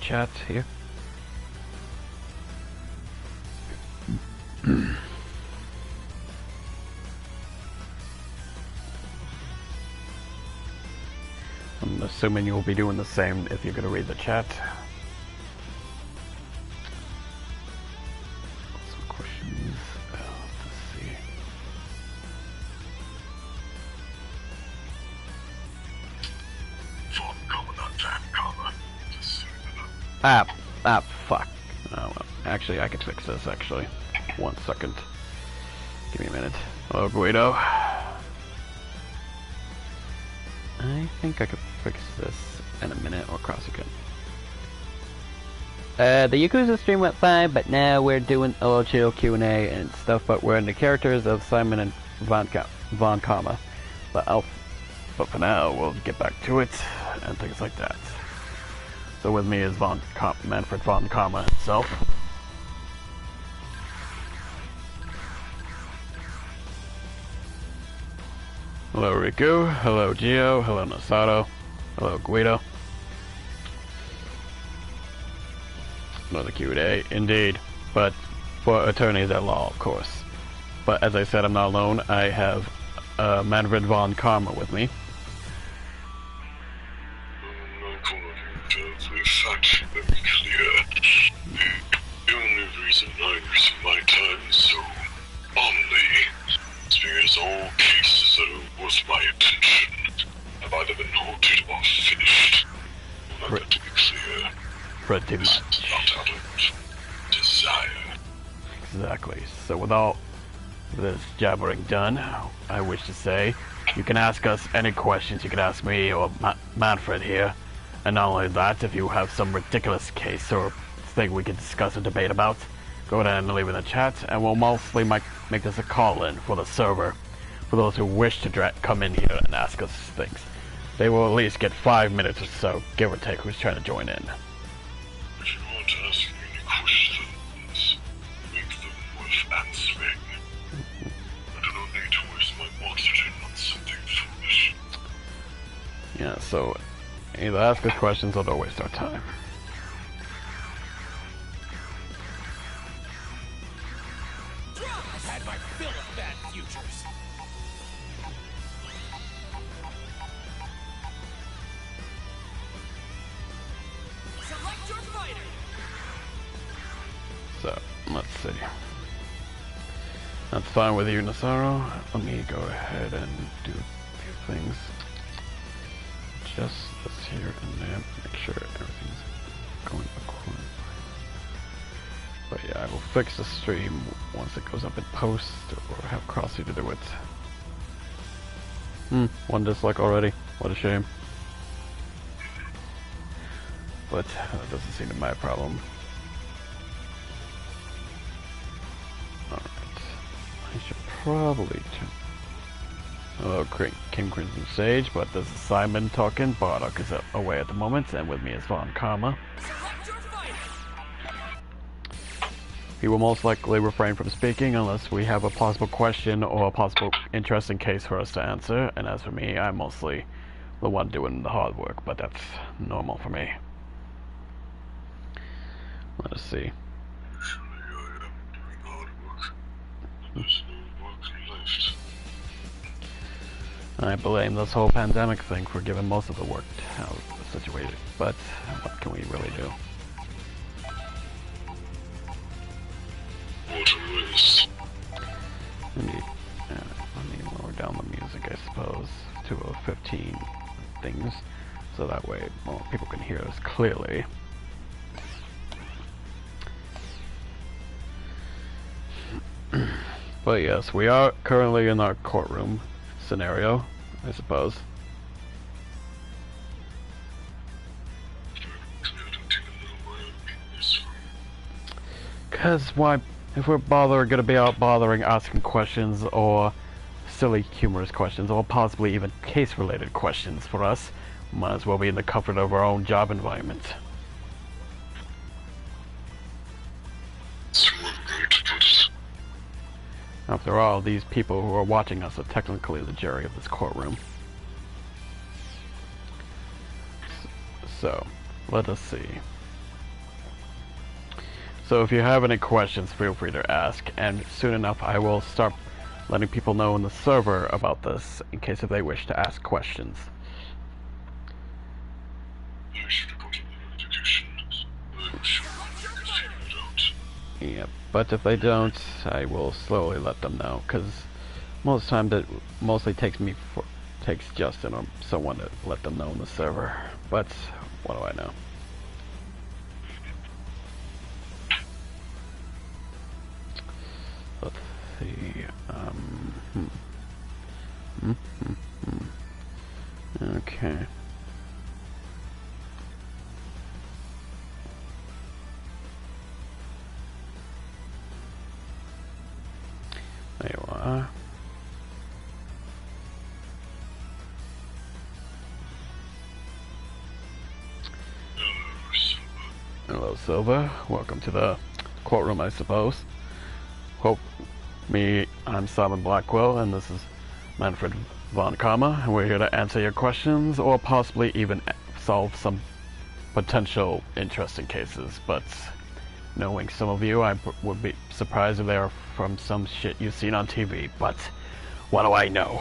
chat here. I'm assuming you'll be doing the same if you're going to read the chat. Some questions. Let's see. Fuck. Oh, well, actually, I can fix this, actually. 1 second. Give me a minute. Hello, Guido. I think I could fix this in a minute, or cross again. The Yakuza stream went fine, but now we're doing a little chill Q&A and stuff, but we're in the characters of Simon and Von Kama. But for now, we'll get back to it, and things like that. So with me is Manfred Von Kama himself. Hello Riku, hello Gio, hello Nosato, hello Guido. Another Q&A, indeed, but for attorneys at law, of course. But as I said, I'm not alone. I have Manfred Von Kama with me. The only reason I'm using my time so calmly is because all cases that are worth my attention have either been halted or finished. I want that to be clear. Pretty This much. is not out of desire. Exactly. So with all this jabbering done, I wish to say, you can ask us any questions. You can ask me or Manfred here. And not only that, if you have some ridiculous case or thing we can discuss or debate about, go ahead and leave it in the chat, and we'll mostly make this a call-in for the server, for those who wish to come in here and ask us things. They will at least get 5 minutes or so, give or take, who's trying to join in. If you want to ask me any questions, make them worth answering. I do not need to waste my oxygen on something foolish. Yeah, so either ask us questions or don't waste our time. I've had my fill of bad futures. Select your fighter. So, let's see. That's fine with you, Nassaro. Let me go ahead and do a few things. Just this here and there, make sure everything's going accordingly. But yeah, I will fix the stream once it goes up in post, or have Crossy to do it. One dislike already. What a shame. But that doesn't seem to be my problem. Alright. I should probably turn... Hello, King Crimson Sage, but this is Simon talking. Bardock is away at the moment, and with me is Von Kama. Select your fighter. He will most likely refrain from speaking unless we have a possible question or a possible interesting case for us to answer, and as for me, I'm mostly the one doing the hard work, but that's normal for me. Let us see. Usually I am doing hard work. There's no work left. I blame this whole pandemic thing for giving most of the work out situated, but what can we really do? What a waste. Let me lower down the music, I suppose, to 15 things, so that way more people can hear us clearly. But yes, we are currently in our courtroom scenario, I suppose. Cause why, if we're gonna be out bothering asking questions or silly humorous questions or possibly even case-related questions for us, might as well be in the comfort of our own job environment. That's one way to put it. After all, these people who are watching us are technically the jury of this courtroom. So, let us see. So if you have any questions, feel free to ask, and soon enough I will start letting people know in the server about this, in case if they wish to ask questions. I should report in the notification. I'm sure you can figure it out. Yeah, but if they don't, I will slowly let them know, because most time that mostly takes Justin or someone to let them know in the server. But what do I know? Let's see. Okay. There you are. Hello, Silva. Welcome to the courtroom, I suppose. I'm Simon Blackwell, and this is Manfred von Karma, and we're here to answer your questions, or possibly even solve some potential interesting cases, but knowing some of you, I would be surprised if they are from some shit you've seen on TV, but what do I know?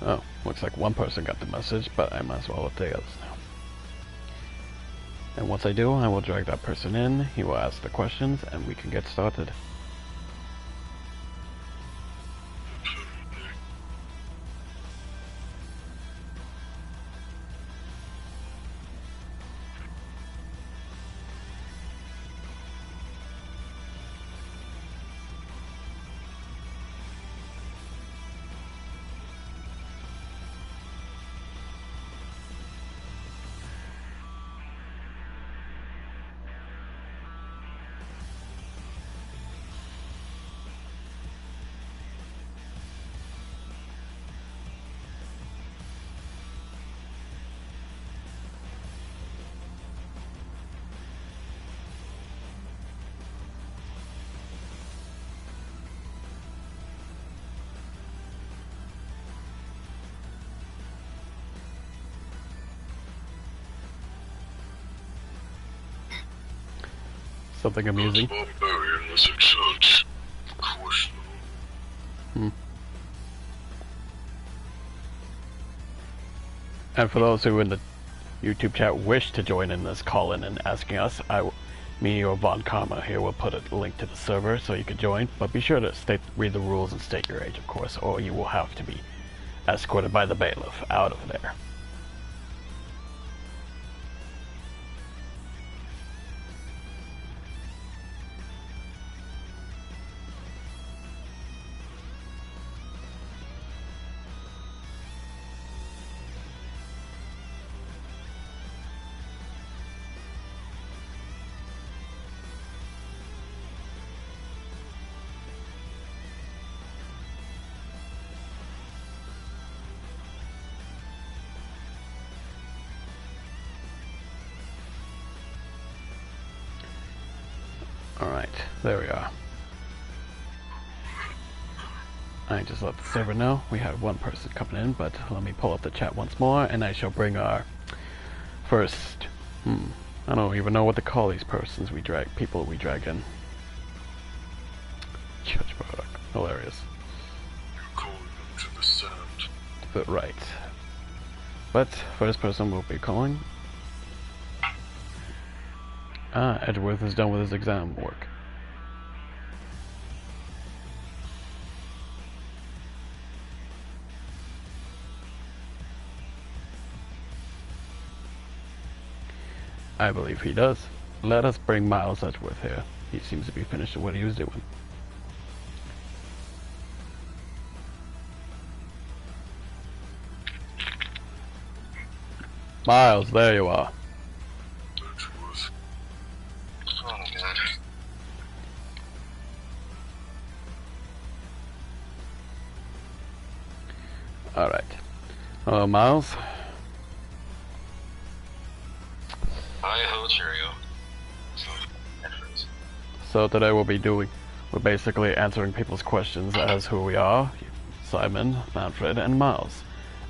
Oh, looks like one person got the message, but I might as well let the others know. And once I do, I will drag that person in, he will ask the questions, and we can get started. Something amusing. Barbarian was a judge. Questionable. And for those who in the YouTube chat wish to join in this call-in and asking us, me or Von Karma here will put a link to the server so you can join, but be sure to read the rules and state your age, of course, or you will have to be escorted by the bailiff out of there. Alright, there we are. I just let the server know we have one person coming in, but let me pull up the chat once more, and I shall bring our first, I don't even know what to call these persons people we drag in. Judge Murdoch, hilarious. You're calling them to the sand. But right. But first person we'll be calling. Edgeworth is done with his exam work. I believe he does. Let us bring Miles Edgeworth here. He seems to be finished with what he was doing. Miles, there you are. Edgeworth. Oh, God. Alright. Hello, Miles. Hi-ho, cheerio. So today we're basically answering people's questions as who we are, Simon, Manfred, and Miles.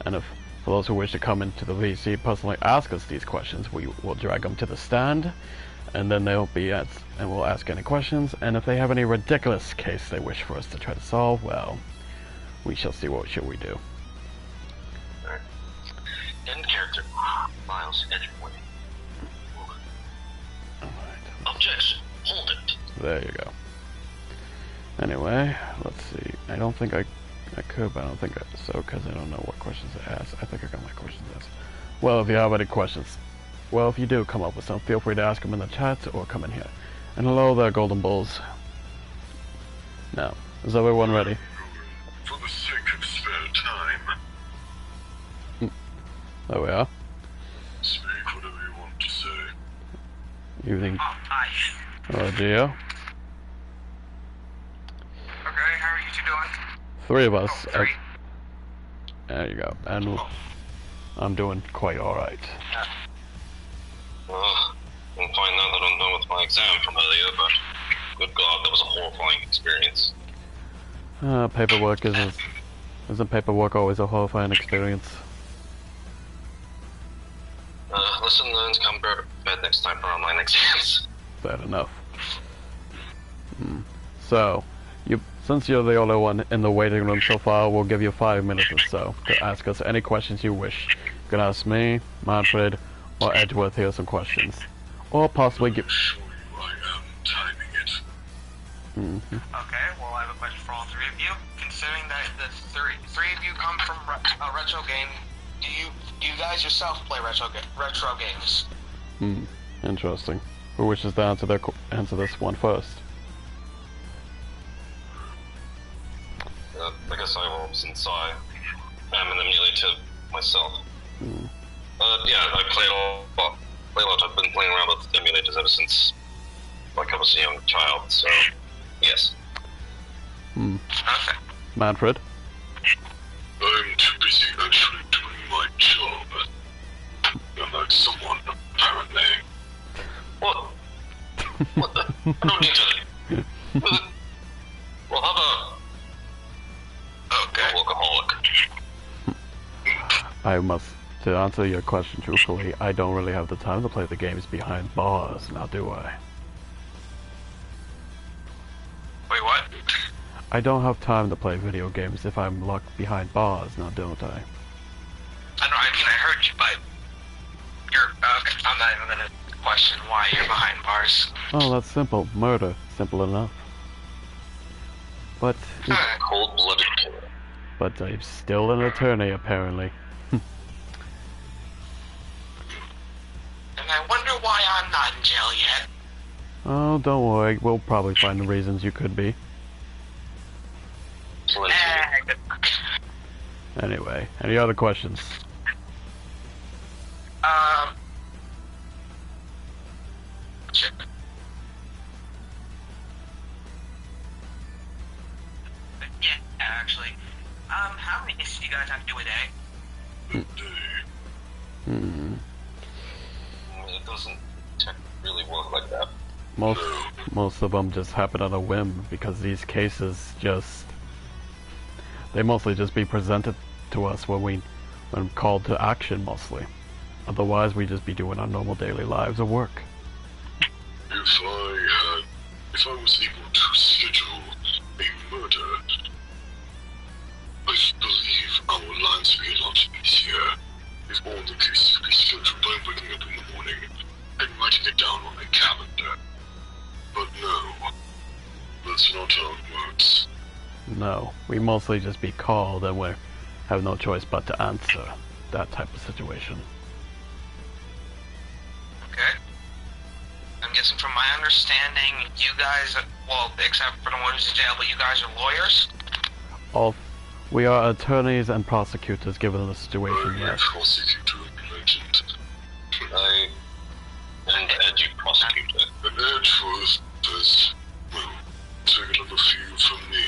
And if for those who wish to come into the VC personally ask us these questions, we will drag them to the stand, and then they'll be and we'll ask any questions. And if they have any ridiculous case they wish for us to try to solve, well, we shall see what shall we do. Alright. In character, Miles, Edgewood. Objection. Hold it. There you go. Anyway, let's see. I don't think I could, but I don't think so, because I don't know what questions to ask. I think I got my questions asked. Well, if you have any questions, well, if you do come up with some, feel free to ask them in the chat or come in here. And hello there, Golden Bulls. Now, is everyone ready? For the sake of spare time, There we are. speak whatever you want to say. Evening. Hi. Oh dear. Okay, how are you two doing? Three of us. Three. There you go. And I'm doing quite alright. I'm fine now that I'm done with my exam from earlier, but good God, that was a horrifying experience. Paperwork isn't paperwork always a horrifying experience? Lesson learned, come prepared next time for online exams. Bad enough. So, since you're the only one in the waiting room so far, we'll give you 5 minutes or so to ask us any questions you wish. You can ask me, Manfred, or Edgeworth here some questions. Or possibly I assure you I am timing it. Okay, well, I have a question for all three of you. Considering that the three of you come from a retro game, do you guys yourself play retro games? Interesting. Who wishes to answer this one first? I guess I will, since I am an emulator myself. Yeah, I play a lot. I've been playing around with emulators ever since I was a young child, so yes. Okay. Manfred? I'm too busy actually doing my job. Unlike someone, apparently. What? What the? I don't need to. Well, how about... Okay. Alcoholic. To answer your question truthfully, I don't really have the time to play the games behind bars, now do I? Wait, what? I don't have time to play video games if I'm locked behind bars, now don't I? I heard you, but you're, okay, I'm not even gonna question why you're behind bars. Oh, that's simple. Murder. Simple enough. But Cold-blooded killer. But I'm still an attorney, apparently. And I wonder why I'm not in jail yet. Oh, don't worry. We'll probably find the reasons you could be. Plenty. Good luck. Anyway, any other questions? Shit. Yeah, actually. How many missions do you guys have to do a day? It doesn't really work like that. Most of them just happen on a whim because these cases they mostly just be presented to us when called to action mostly. Otherwise, we just be doing our normal daily lives of work. If I was able to schedule a murder, I believe our lives would be a lot easier if all the cases could be scheduled by waking up in the morning and writing it down on a calendar. But no, that's not how it works. No, we mostly just be called and we have no choice but to answer that type of situation. Okay. I'm guessing from my understanding, you guys, well, except for the one who's in jail, but you guys are lawyers? We are attorneys and prosecutors given the situation, I'm a yes. prosecutor legend. And edgy prosecutor. An Edgeworth is, well, take another few from me.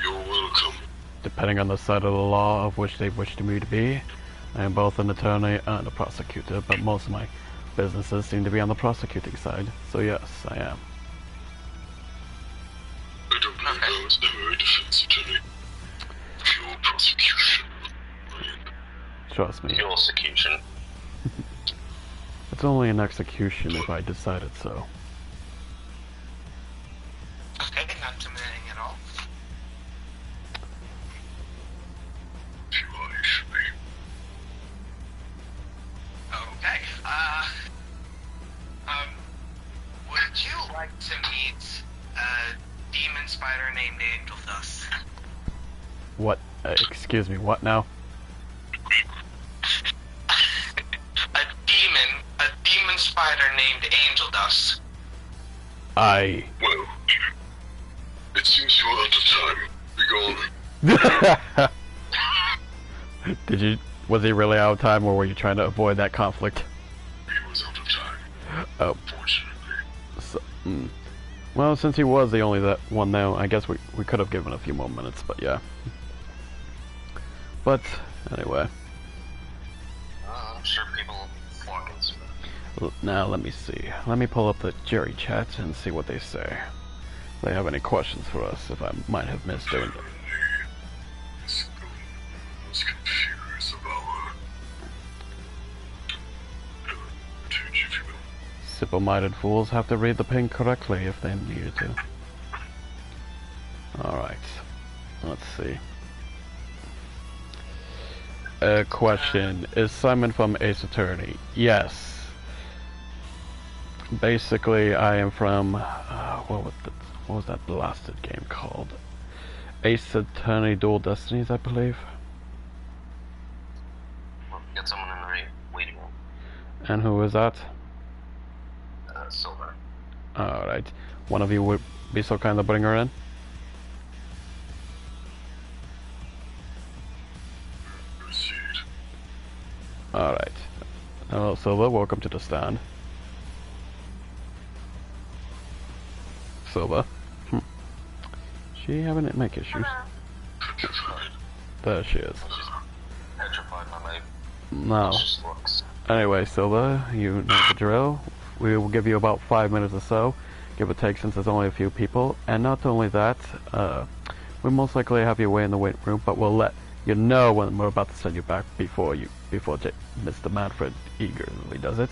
You're welcome. Depending on the side of the law of which they wish me to be, I am both an attorney and a prosecutor, but most of my businesses seem to be on the prosecuting side, so yes, I am. was ever a defense attorney. Pure prosecution. Trust me, Pure execution. it's only an execution if I decided so. Okay, not intimidating at all. If you are, you should be. Okay, would you like to meet a demon spider named Angel Dust? What? Excuse me, what now? A demon spider named Angel Dust. I... Well, it seems you are out of time. Be gone. Did you... Was he really out of time, or were you trying to avoid that conflict? He was out of time. Oh. Fortunately. So, well, since he was the only that one now, I guess we could have given a few more minutes, but yeah. But, anyway. I'm sure people will flock into it. Now, let me see. Let me pull up the Jerry chat and see what they say. If they have any questions for us, if I might have missed doing it. Was confused about change, if you will. Simple-minded fools have to read the ping correctly if they needed to. Alright. Let's see. Question. Is Simon from Ace Attorney? Yes. Basically, I am from... what was that blasted game called? Ace Attorney Dual Destinies, I believe. Well, get someone in the waiting room. And who is that? Silver. Alright. One of you would be so kind to bring her in? Proceed. Alright. Hello, Silva. Welcome to the stand. Silva. She having mic issues? Petrified. There she is. Petrified, my mate. No. Just looks. Anyway, Silva, you know the drill. We will give you about 5 minutes or so, give or take, since there's only a few people. And not only that, we'll most likely have you away in the waiting room, but we'll let you know when we're about to send you back before Mr. Manfred eagerly does it.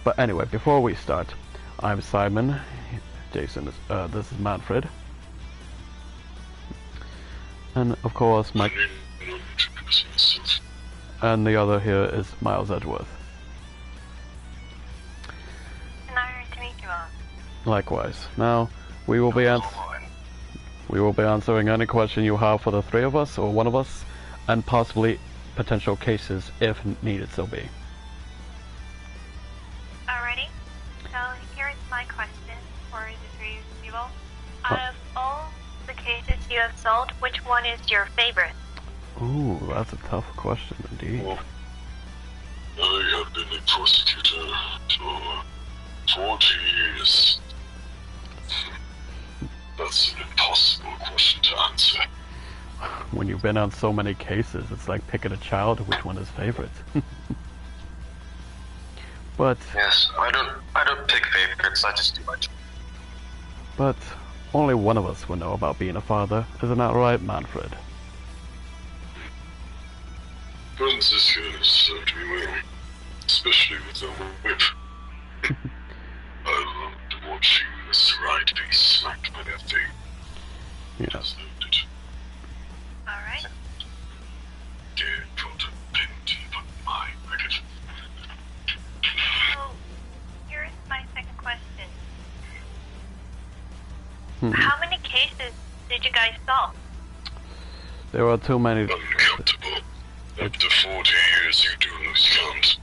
But anyway, before we start, I'm Simon. Jason is, this is Manfred. And of course, Mike. And the other here is Miles Edgeworth. Nice to meet you all. Likewise. Now, we will be answering any question you have for the three of us, or one of us, and possibly potential cases if needed so be. Alrighty. So here's my question for the three of you all. Out of all the cases you have solved, which one is your favorite? Ooh, that's a tough question indeed. Well, I have been a prosecutor for 40 years. That's an impossible question to answer. When you've been on so many cases, it's like picking a child which one is favorite. But Yes, I don't pick favorites. I just do my job. but only one of us will know about being a father, isn't that right, Manfred? Francisco served me well, especially with the whip. I loved watching Mr. Right be smacked by that thing. Yeah. Just loved it. Alright. Dared put a pin deep on my record. So here's my second question. How many cases did you guys solve? There are too many. Uncountable. After 40 years, you do lose count.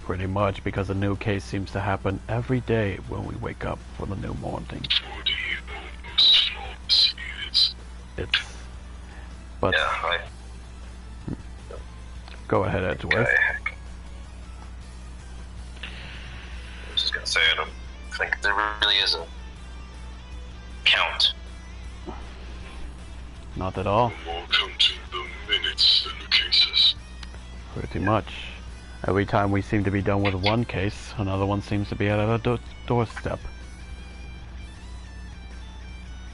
Pretty much, because a new case seems to happen every day when we wake up for the new morning. 40 almost flawless years. It's... But... Yeah, Go ahead, Edgeworth. I was just gonna say, I don't think there really is a count. Not at all. More counting the minutes than the cases. Pretty much. Every time we seem to be done with one case, another one seems to be at our doorstep.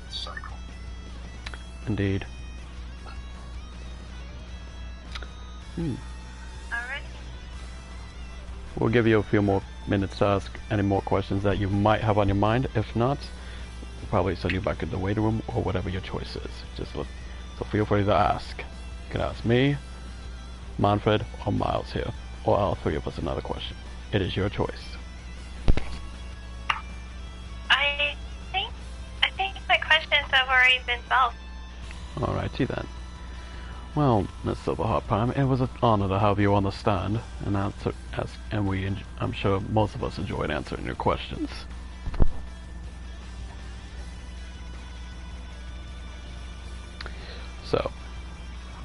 Cycle. Indeed. Alrighty. We'll give you a few more minutes to ask any more questions that you might have on your mind. If not, we'll probably send you back in the waiting room or whatever your choice is. So feel free to ask. You can ask me, Manfred, or Miles here, or all three of us another question. It is your choice. I think my questions have already been solved. Alrighty then. Well, Miss Silverheart, it was an honor to have you on the stand, and I'm sure most of us enjoyed answering your questions. So,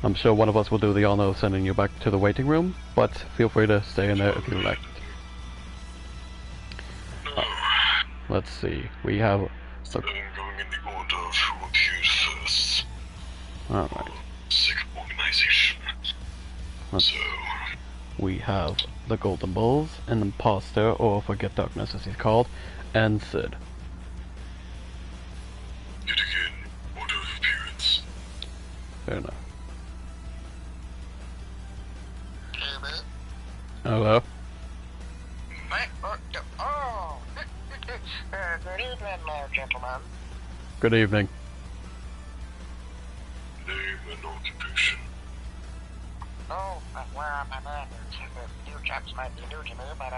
I'm sure one of us will do the honor of sending you back to the waiting room, but feel free to stay in there if you like. Let's see, we have... I'm going in the order of who appeared first. Alright. Sick organization. So... We have the Golden Bulls, an imposter, or Forget Darkness as he's called, and Sid. Yet again, order of appearance. Fair enough. Hello? Good evening, gentlemen. Good evening. Name and occupation. Oh, where are my manners? You chaps might be new to me, but,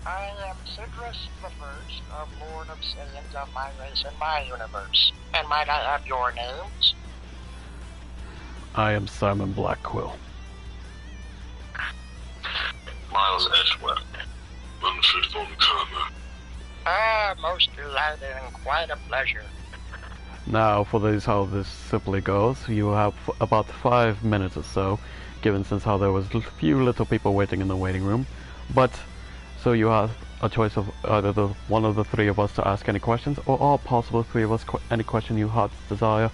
I am Sidrus the First, of Lord of Sins of my race and my universe. And might I have your names? I am Simon Blackquill. Miles Edgeworth. Manfred von Karma. Most delighted and quite a pleasure. Now, for this, how this simply goes, you have about 5 minutes or so, given since how there was few little people waiting in the waiting room. But, so you have a choice of either one of the three of us to ask any questions, or all possible three of us any question you hearts desire,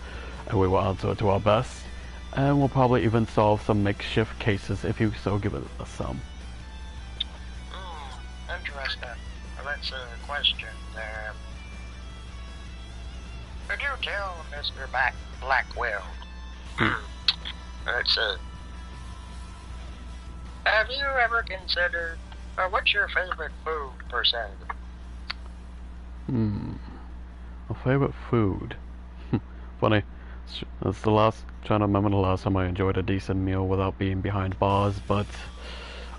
and we will answer it to our best. And we'll probably even solve some makeshift cases if you so give us some. Interesting. Let's question there. Could you tell Mr. Blackwell? Let's have you ever considered, what's your favorite food, per se? A favorite food? Funny. That's trying to remember the last time I enjoyed a decent meal without being behind bars, but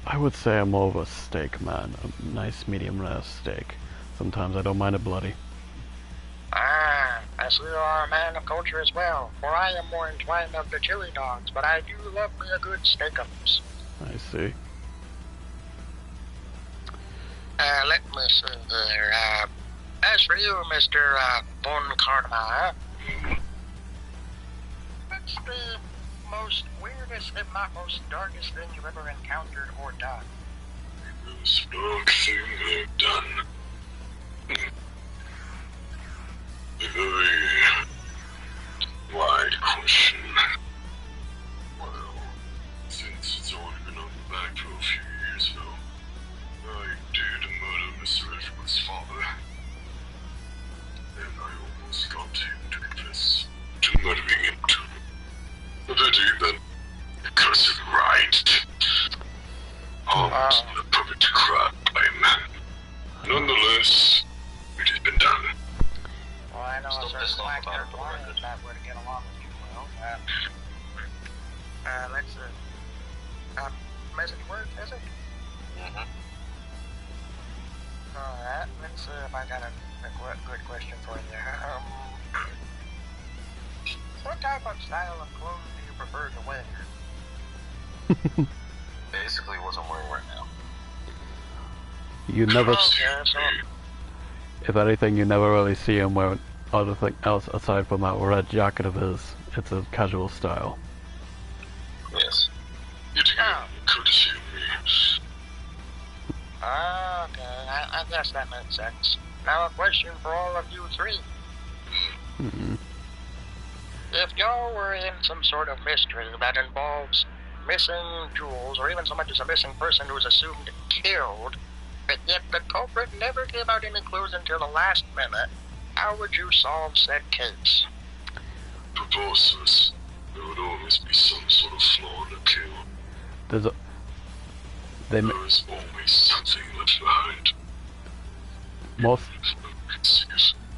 I would say I'm more of a steak man. A nice medium rare steak. Sometimes I don't mind it bloody. I see you are a man of culture as well, for I am more inclined of the chili dogs, but I do love me a good steakums. I see. Let me see here. As for you, Mr. Von Karma, what's the most weirdest, if not most darkest thing you've ever encountered or done? The most dark thing I've done. A very wide question. Well, since it's only been on the back for a few years now, I did murder Mr. Edgeworth's father. And I almost got him to confess to murdering him too. A pity that cursed right. Almost a perfect crime. Nonetheless, it has been done. Well, I know Still a certain pissed off black-haired about it, boy but is that way to get along with you well. Let's message word, is it? Mm-hmm. Alright, let's see if I got a good question for you. What type of style of clothes do you prefer to wear? Basically what I'm wearing right now. You never, Okay, so, if anything, you never really see him wear anything else aside from that red jacket of his. It's a casual style. Yes. Yet again, courtesy of me. okay, I guess that makes sense. Now a question for all of you three. If y'all were in some sort of mystery that involves missing jewels, or even so much as a missing person who is assumed killed, but yet the culprit never gave out any clues until the last minute, how would you solve said case? preposterous. There would always be some sort of flaw in the kill. There's a... They... There is always something left behind.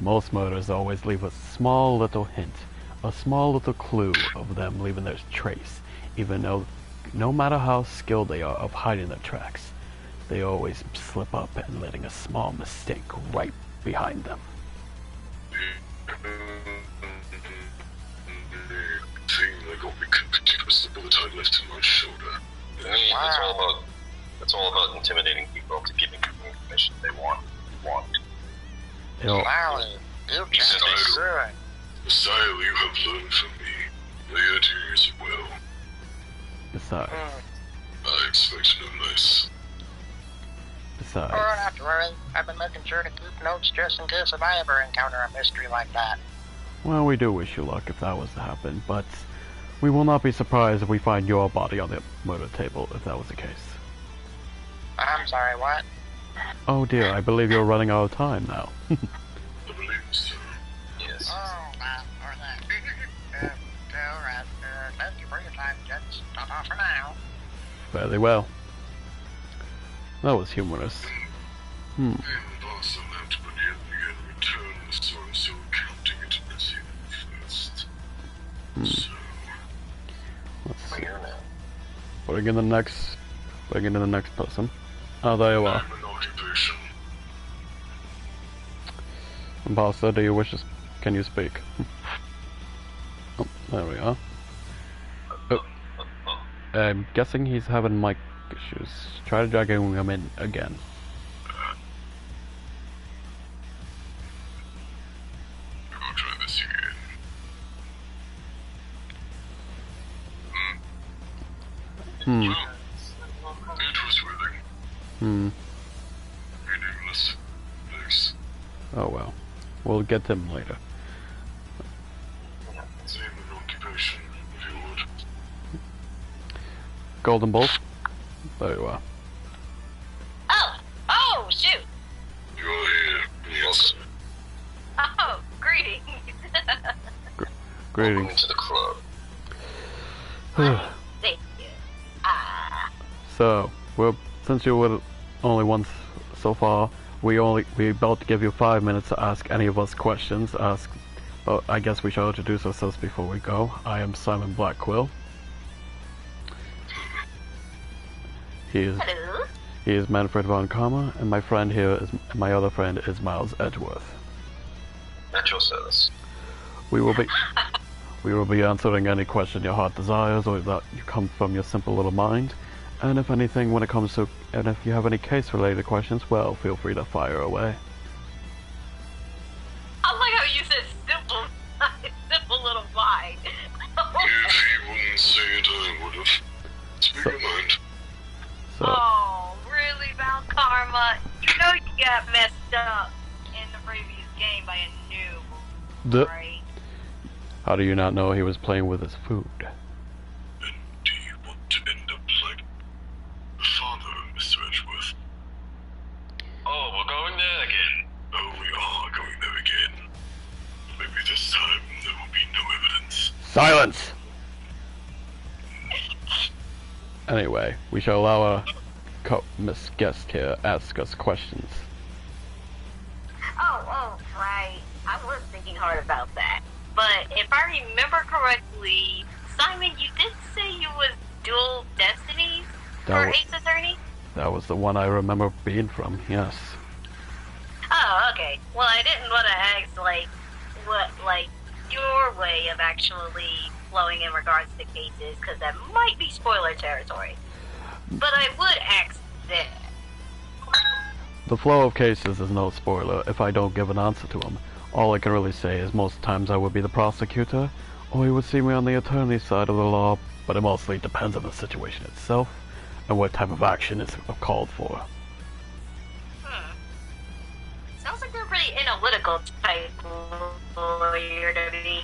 Most murders always leave a small little hint, a small little clue of them leaving their trace, even though no matter how skilled they are of hiding their tracks, they always slip up and letting a small mistake right behind them. The thing that got me convicted was the bullet I left in my shoulder. To me, it's all about intimidating people to giving them the information they want. Wow, you just good. The style you have learned from me, they do as well. Besides, I expect no less. Oh, not to worry. I've been making sure to keep notes just in case if I ever encounter a mystery like that. well, we do wish you luck if that was to happen, but we will not be surprised if we find your body on the murder table if that was the case. I'm sorry, what? Oh dear, I believe you're running out of time now. I believe so. Yes. Oh, or that. Alright, thank you for your time, gents. Ta-ta for now. Very well. That was humorous. And also left, but yet again returned, so I'm still counting it as him first. So, Let's see. Here now. Putting in the next person. Oh, there you are. I'm an occupation. Imposter, do you wish to... Can you speak? Oh, there we are. Oh. I'm guessing he's having mic issues. Try dragging him in again. I'll try this again. It was willing. Meaningless. Thanks. Oh well. We'll get to him later. Same an occupation, if you would. Golden Bolt. There you are. Oh, shoot! You're here. Yes. Oh, greetings. Greetings. Welcome to the club. Thank you. So, since you were only once so far, we about to give you 5 minutes to ask any of us questions. But I guess we shall introduce ourselves before we go. I am Simon Blackquill. Hello. He is Manfred von Karma, and my friend here is my other friend is Miles Edgeworth. At your service. We will be answering any question your heart desires or that you come from your simple little mind. And if anything, and if you have any case-related questions, well, feel free to fire away. I like how you said simple little mind. If he wouldn't say it, I would have. Speak your mind. So, Oh, really, Val Karma? You know you got messed up in the previous game by a noob, right? how do you not know he was playing with his food? And do you want to end up like the father of Mr. Edgeworth? Oh, we're going there again. Oh, we are going there again. Maybe this time there will be no evidence. Silence! Anyway, we shall allow our Miss Guest here ask us questions. Oh, right. I was thinking hard about that. But if I remember correctly, Simon, you did say you was dual destinies for Ace Attorney? That was the one I remember being from, yes. Oh, okay. Well, I didn't want to ask, what your way of actually flowing in regards to cases, because that might be spoiler territory. But I would ask this. The flow of cases is no spoiler if I don't give an answer to them. All I can really say is most times I would be the prosecutor, or you would see me on the attorney's side of the law, but it mostly depends on the situation itself, and what type of action is called for. Sounds like they're pretty analytical type lawyer to me.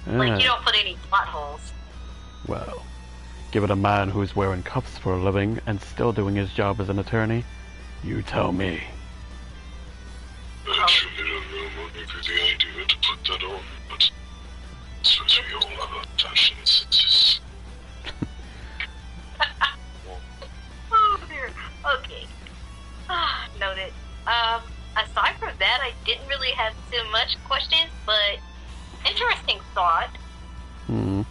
Like, you don't put any plot holes. Well, give it a man who's wearing cuffs for a living and still doing his job as an attorney. You tell me. I truly don't know what would be the idea to put that on, but I suppose fashion senses. Oh dear. Okay. Noted. Aside from that, I didn't really have too much questions, but interesting thought. Hmm.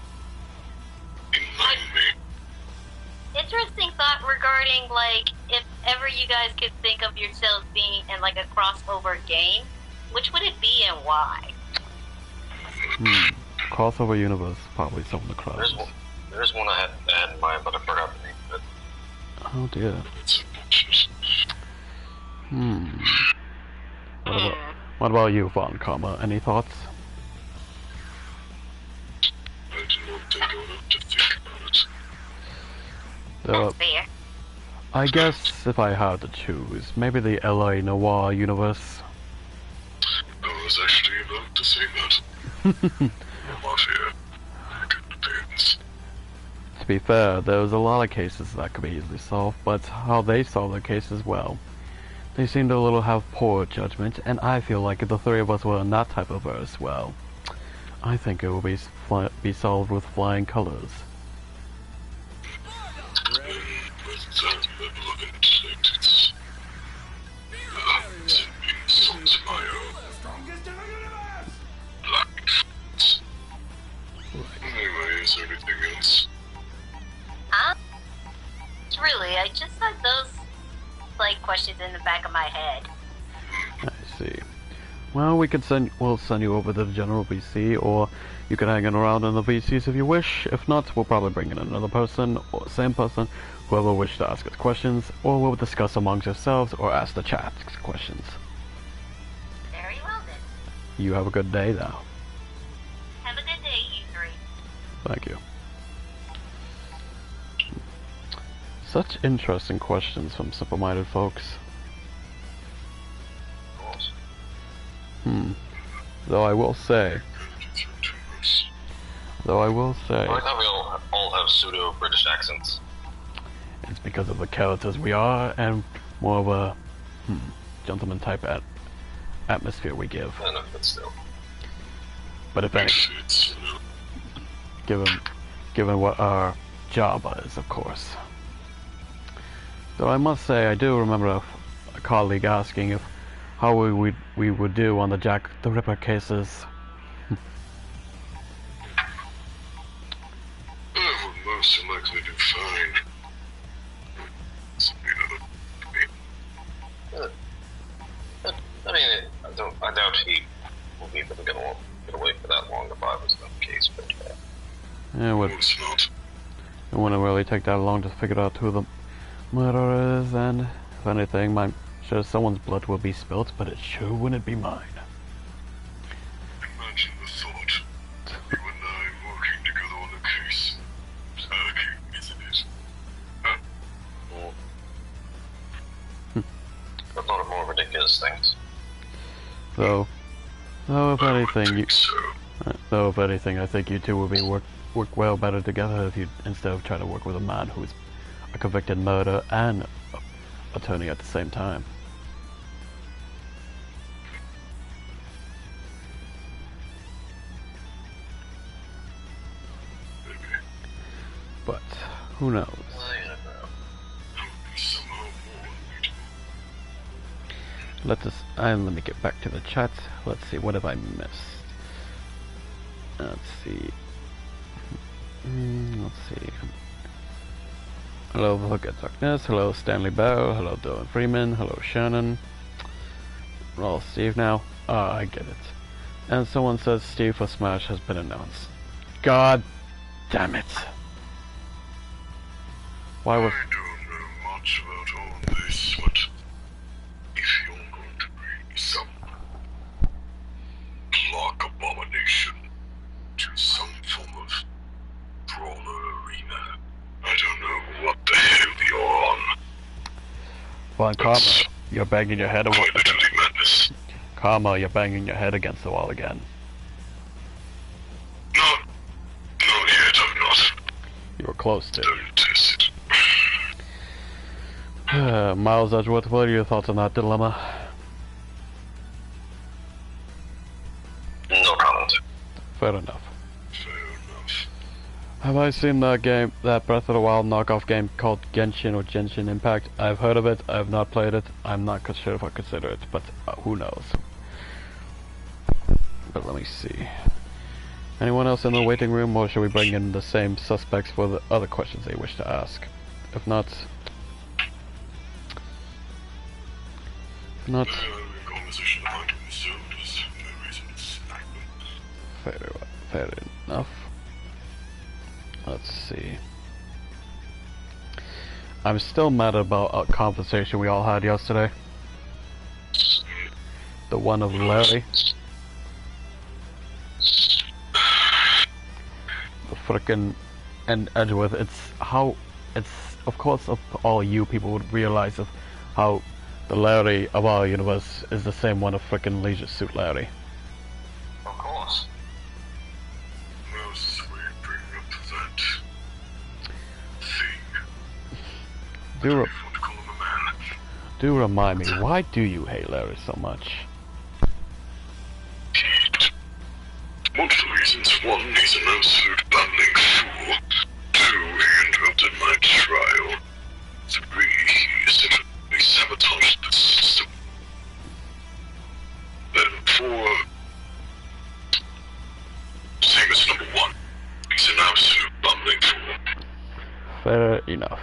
Enlighten me. Interesting thought regarding, like, if ever you guys could think of yourselves being in, like, a crossover game, which would it be and why? Crossover universe, probably some of the crowds. There's one I had in mind, but I forgot the name of it. Oh dear. It's unfortunate. What about you, Von Karma? Any thoughts? I did not take enough to think about it. That's fair. I guess if I had to choose, maybe the LA Noir universe. I was actually about to say that. Mafia. It depends. To be fair, there's a lot of cases that could be easily solved, but how they solve the cases, well, they seem to a little have poor judgment, and I feel like if the three of us were in that type of verse, well, I think it will be solved with flying colors. With that level of intellect, it's being sold by black fruits. Anyway, is there anything else? Huh? Really, I just had those, like, questions in the back of my head. I see. Well, we'll send you over to the general VC, or you can hang in around in the VCs if you wish. If not, we'll probably bring in another person, or same person, whoever wishes to ask us questions, or we'll discuss amongst yourselves, or ask the chat questions. Very well then. You have a good day now. Have a good day, you three. Thank you. Such interesting questions from simple-minded folks. Though I will say, I like how we all have pseudo-British accents. it's because of the characters we are, and more of a gentleman type atmosphere we give. I know, but still. But if any, given what our job is, of course. Though I must say, I do remember a colleague asking if how we would do on the Jack the Ripper cases. Oh, we'll most likely do fine. I mean, I doubt he will be able to get away for that long if I was the case, but Yeah, No, it's not. it wouldn't really take that long to figure out who the murderer is, and if anything, I'm sure someone's blood will be spilt, but it sure wouldn't be mine. Imagine the thought. You and I working together on a case. Irking, isn't it? I thought of more ridiculous things. Though if I would anything, think so. if anything, I think you two would be work well better together if you instead of trying to work with a man who's a convicted murderer and a attorney at the same time. Maybe. But who knows? That would be somehow more unbeatable. Let me get back to the chat. Let's see, what have I missed? Let's see. Let's see. Hello, Look at Darkness. Hello, Stanley Bell. Hello, Dylan Freeman. Hello, Shannon. We're all Steve now. Ah, I get it. And someone says Steve for Smash has been announced. God damn it. Why was... I don't know much about all this, but if you're going to bring some block abomination to some form of brawler arena, I don't know what the hell you're on. Von Karma, you're banging your head Quite literally madness. Karma, you're banging your head against the wall again. Not yet, I'm not. You were close to. Don't test it. Miles Edgeworth, what are your thoughts on that dilemma? No comment. Fair enough. Fair enough. Have I seen that game, that Breath of the Wild knockoff game called Genshin or Genshin Impact? I've heard of it, I have not played it, I'm not sure if I consider it, but who knows. But let me see. Anyone else in the waiting room, or should we bring in the same suspects for the other questions they wish to ask? If not... Conversation behind him, so there's no reason to smack them. Fair enough. Let's see. I'm still mad about a conversation we all had yesterday. The one of Larry. The frickin' and Edgeworth. It's of course of all you people would realize of how the Larry of our universe is the same one of frickin' Leisure Suit Larry. Of course. Most we bring up that thing. Do I want to call him a man. remind me, why do you hate Larry so much? Pete. Multiple reasons. One, he's an absolute babbling fool. Two, he interrupted my trial. Three, he essentially sabotaged the system. Then four, same as number one. He's an absolute bumbling fool. Fair enough.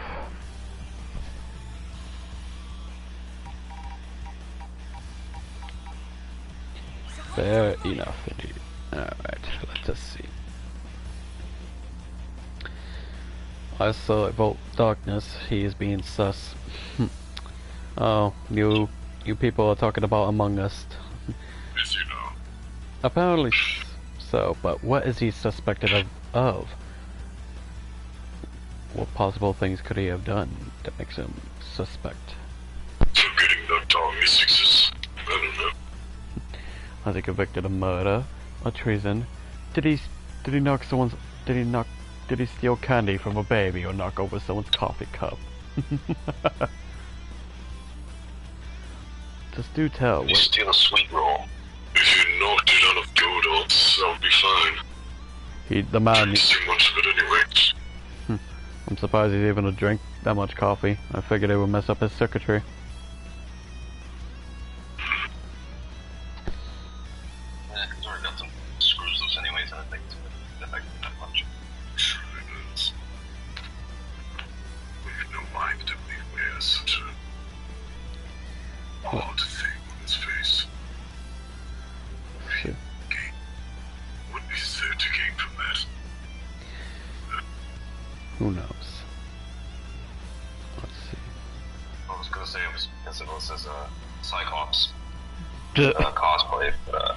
Fair enough, indeed. Alright, let's just see. I saw Volt Darkness, he is being sus. Oh, you people are talking about Among Us. As you know. Apparently so, but what is he suspected of? What possible things could he have done that makes him suspect? Forgetting that dog is success. I don't know. Was he convicted of murder or treason? Did he steal candy from a baby or knock over someone's coffee cup? Just do tell. Did he steal a sweet roll? If you knocked it out of Godot's, I'll be fine. The man. Drinks too much of it anyway. I'm surprised he's even to drink that much coffee. I figured it would mess up his circuitry. He's already got some screws loose anyways, and I think it's going to affect him that much. Sure it is. We have no mind to believe he has such a odd thing on his face. Shit. What is there to gain from that? Who knows? Let's see. I was going to say it was because it was his Cyclops cosplay, but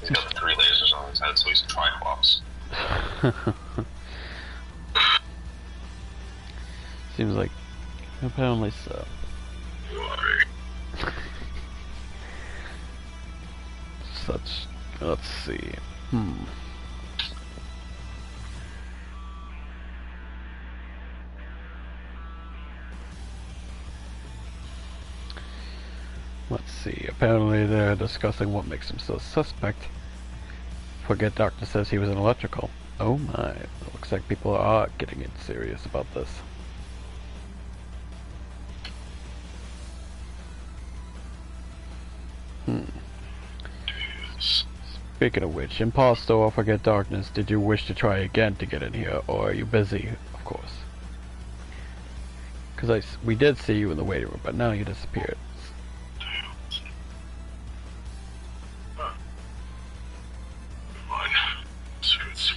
he's got the 3 lasers on his head, so he's a Triclops. Seems like apparently so. Why? Such. Let's see. Let's see. Apparently they're discussing what makes him so suspect. Forget Doctor says he was an electrical. Oh my. It looks like people are getting it serious about this. Speaking of which, Imposter or Forget Darkness, did you wish to try again to get in here, or are you busy? Of course. Because we did see you in the waiting room, but now you disappeared. Mine. So it's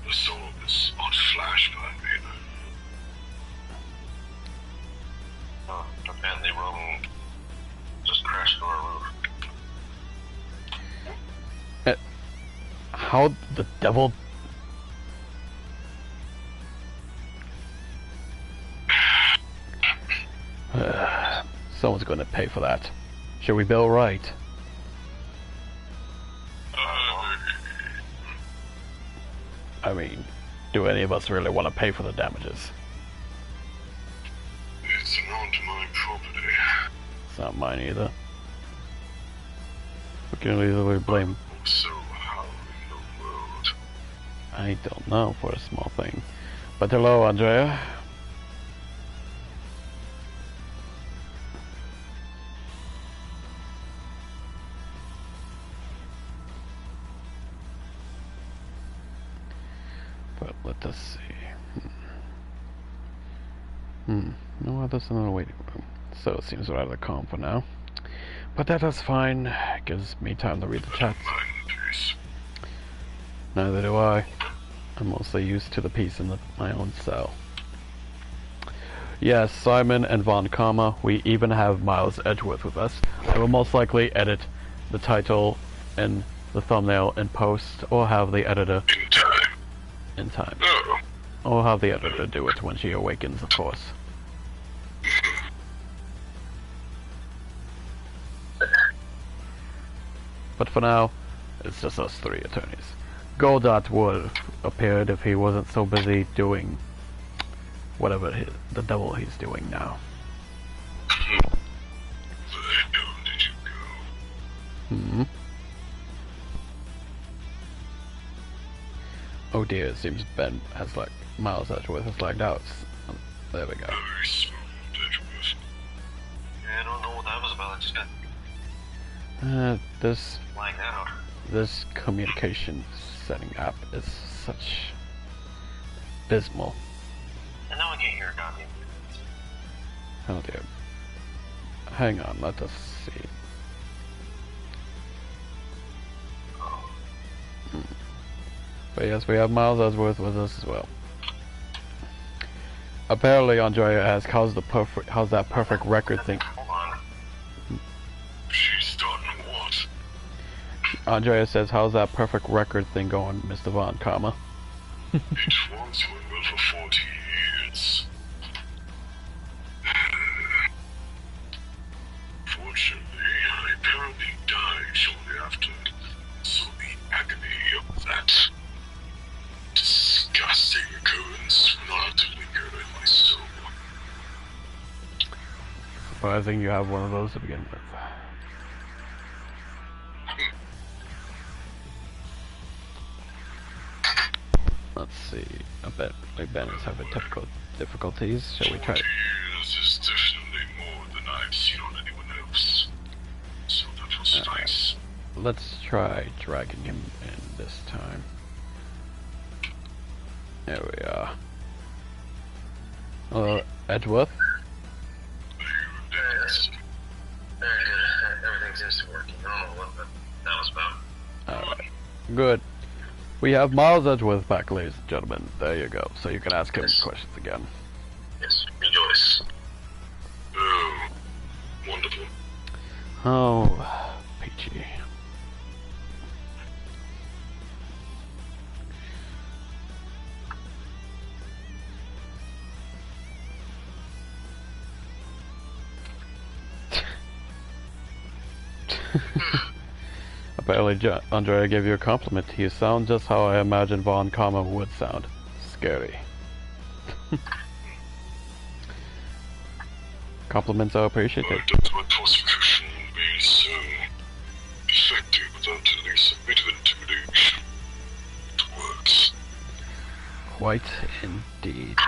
the soul of this odd flash behind me. Apparently Roman just crashed through our roof. How the devil? Someone's going to pay for that. Should we bill right? I mean, do any of us really want to pay for the damages? It's not my property. It's not mine either. We can easily blame. So how in the world? I I don't know for a small thing. But hello, Andrea. But let us see. No, there's another waiting room. So it seems rather calm for now. But that is fine. It gives me time to read the chats. Neither do I. I'm mostly used to the peace in my own cell. Yes, Simon and Von Karma. We even have Miles Edgeworth with us. I will most likely edit the title and the thumbnail in post, or have the editor in time. Or have the editor do it when she awakens, of course. But for now, it's just us three attorneys. Goldot would have appeared if he wasn't so busy doing whatever the devil he's doing now. Where the hell did you go? Oh dear, it seems Ben has Miles Edgeworth has lagged out. There we go. Very smooth, Edgeworth. Yeah, I don't know what that was about. I just got This flagged out. this communication setting app is such abysmal. And now I can't hear a goddamn. Oh dear. Hang on, let us see. But yes, we have Miles Edgeworth with us as well. Apparently, Andrea asks, how's that perfect record thing? Hold on. She's done what? Andrea says, how's that perfect record thing going, Mr. Von Karma? It was going well for 40 years. Fortunately, I apparently died shortly after, so the agony of that disgusting occurrence will not have to linger in my soul. Surprising you have one of those to begin with. Let's see. I bet Ben is having difficulties. Shall we try? 40 years is definitely more than I've seen on anyone else. So that was nice. Let's try dragging him in this time. There we are. Hello, Edgeworth. Yes. Everything seems to be working. I don't know what that was about. Alright. Good. We have Miles Edgeworth back, ladies and gentlemen. There you go. So you can ask him questions again. Yes, rejoice. Oh, wonderful. Oh, peachy. Apparently, Andrea gave you a compliment. You sound just how I imagine Von Karma would sound. Scary. Compliments are appreciated. I doubt my prosecution will be so effective without at least a bit of intimidation. It works. Quite indeed.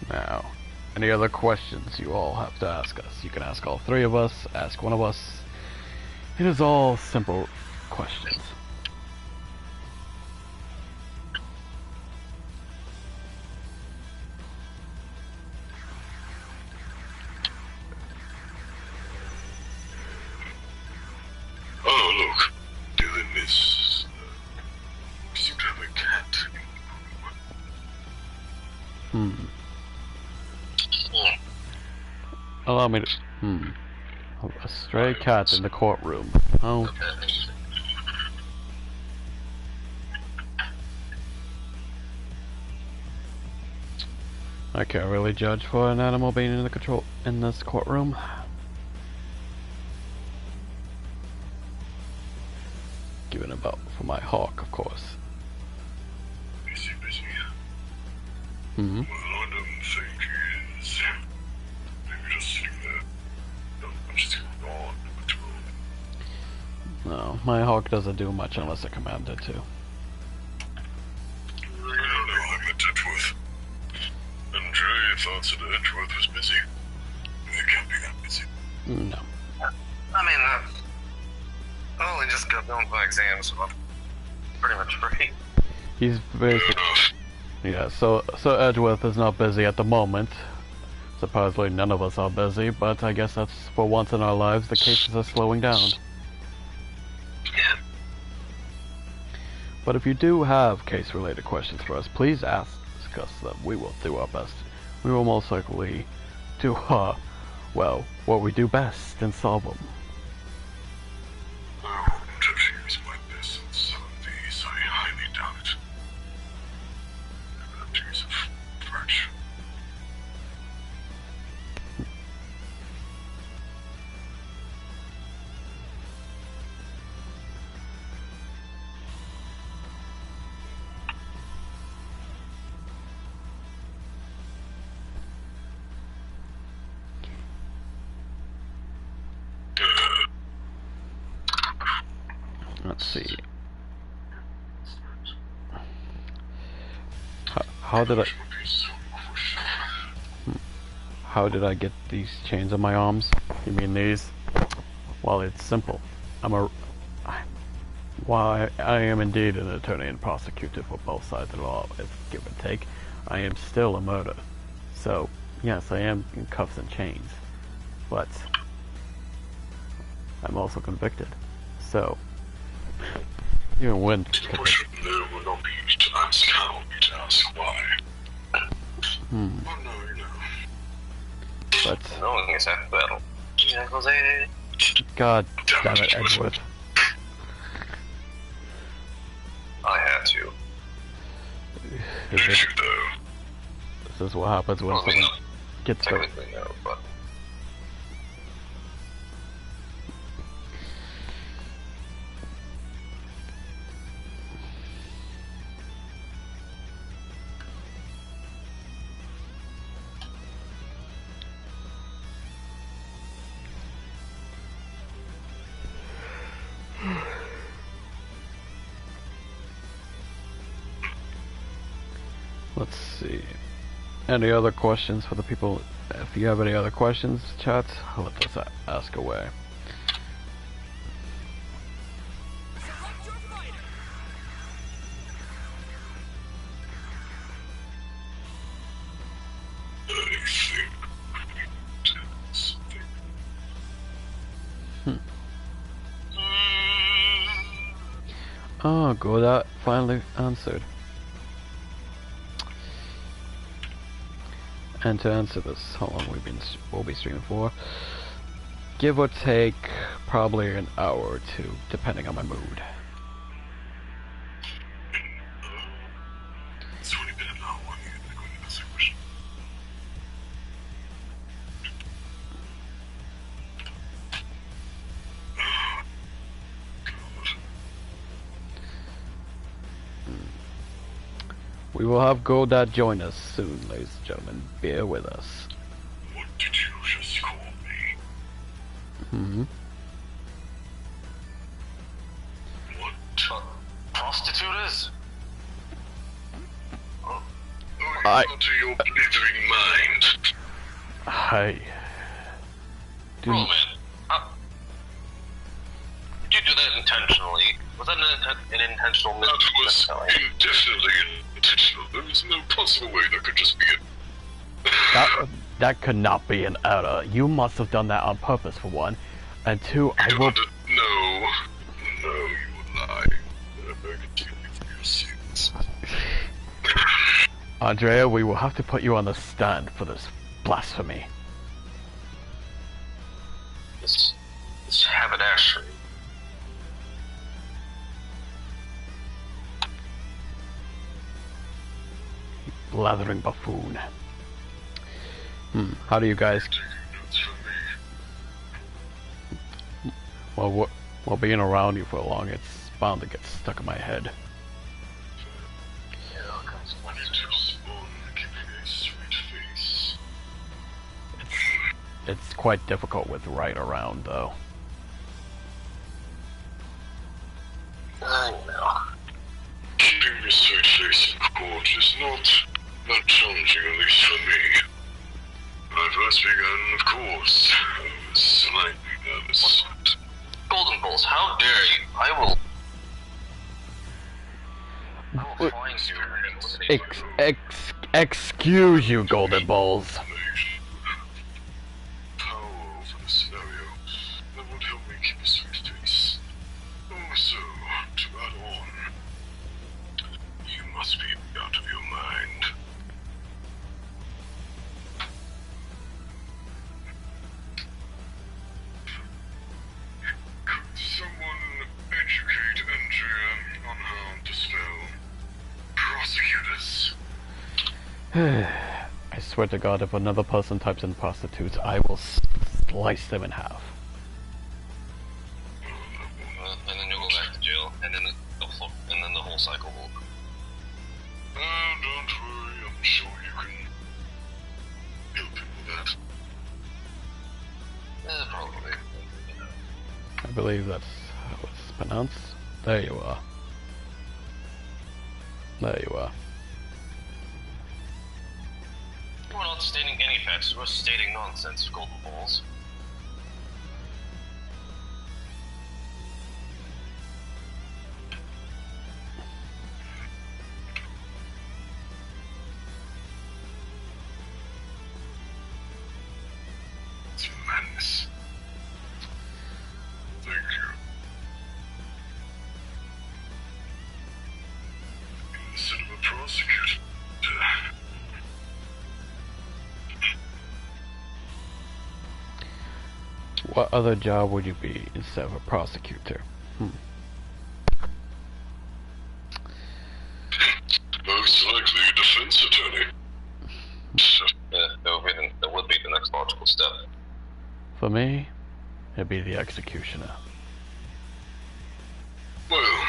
Now, any other questions you all have to ask us? You can ask all three of us, ask one of us. It is all simple questions. Oh, look. Dylan is... seem to have a cat. Allow me to... A stray cat in the courtroom. Oh. I can't really judge for an animal being in this courtroom. Given about for my hawk, of course. Busy. Hmm. Well, I don't think he is. Maybe just sitting there. Not much too on patrol. No, my hawk doesn't do much unless I command it to. I don't know, I'm at Edgeworth. And Dre thought that Edgeworth was busy. They can't be that busy. No. I mean, I only just got done with my exams, so I'm pretty much free. He's basically... Enough. Yeah, so Edgeworth is not busy at the moment. Supposedly none of us are busy, but I guess that's for once in our lives the cases are slowing down. Yeah. But if you do have case-related questions for us, please ask us them. We will do our best. We will most likely do, well, what we do best and solve them. I wouldn't have used my best on some of these. I highly doubt it. Evidence of fraction. Let's see. How did I... How did I get these chains on my arms? You mean these? Well, it's simple. While I am indeed an attorney and prosecutor for both sides of the law, if give and take, I am still a murderer. So, yes, I am in cuffs and chains. But I'm also convicted. So, even when... The question there will not be to ask how, but to ask why. Oh no, you know. But... Knowing is half the battle. Yeah, Jose. God damn it, Edgeworth. I had to. Did you though? This is what happens when Well, I mean, someone gets their... technically no, but... Let's see. Any other questions for the people? If you have any other questions, chat, let us ask away. Select your fighter. I think we did something. Oh, Godat finally answered. And to answer this, how long we'll be streaming for? Give or take, probably an hour or two, depending on my mood. It's only been an hour. You're going to ask a question. We will have Godat join us soon, ladies and gentlemen. Bear with us. What did you just call me? Hmm. What? Prostitutes? Oh, I- you to your blithering mind. Hi. Bro, man. Did you do that intentionally? Was that an intentional That was misspelling? indefinitely intentional. There was no possible way that could just be it. That could not be an error. You must have done that on purpose, for one. And two, I will... No, you lie. I can take you for your sins. Andrea, we will have to put you on the stand for this blasphemy. This haberdashery. Blathering buffoon. How do you guys... Notes from me. Well, being around you for long, it's bound to get stuck in my head. I need to respond, keeping a straight face. It's quite difficult with right around, though. which is not that challenging, at least for me. When I first began, of course, I was slightly nervous. Golden Balls, how dare you? I will find you and eliminate you. Excuse you, Golden Balls. Power over the scenario. That would help me keep a straight face. Also, to add on, you must be out of your mind. Could someone educate Andrea on how to spell prosecutors? I swear to God, if another person types in prostitutes, I will slice them in half. And then you'll go back to jail, and then the whole cycle will. Don't worry, I'm sure you can help him with that. Probably. I believe that's how it's pronounced. There you are. There you are. We're not stating any facts, we're stating nonsense, Golden Balls. It's madness. Thank you. Instead of a prosecutor. What other job would you be instead of a prosecutor? Most likely a defense attorney. Yeah, that would be the next logical step. For me, it'd be the executioner. Well,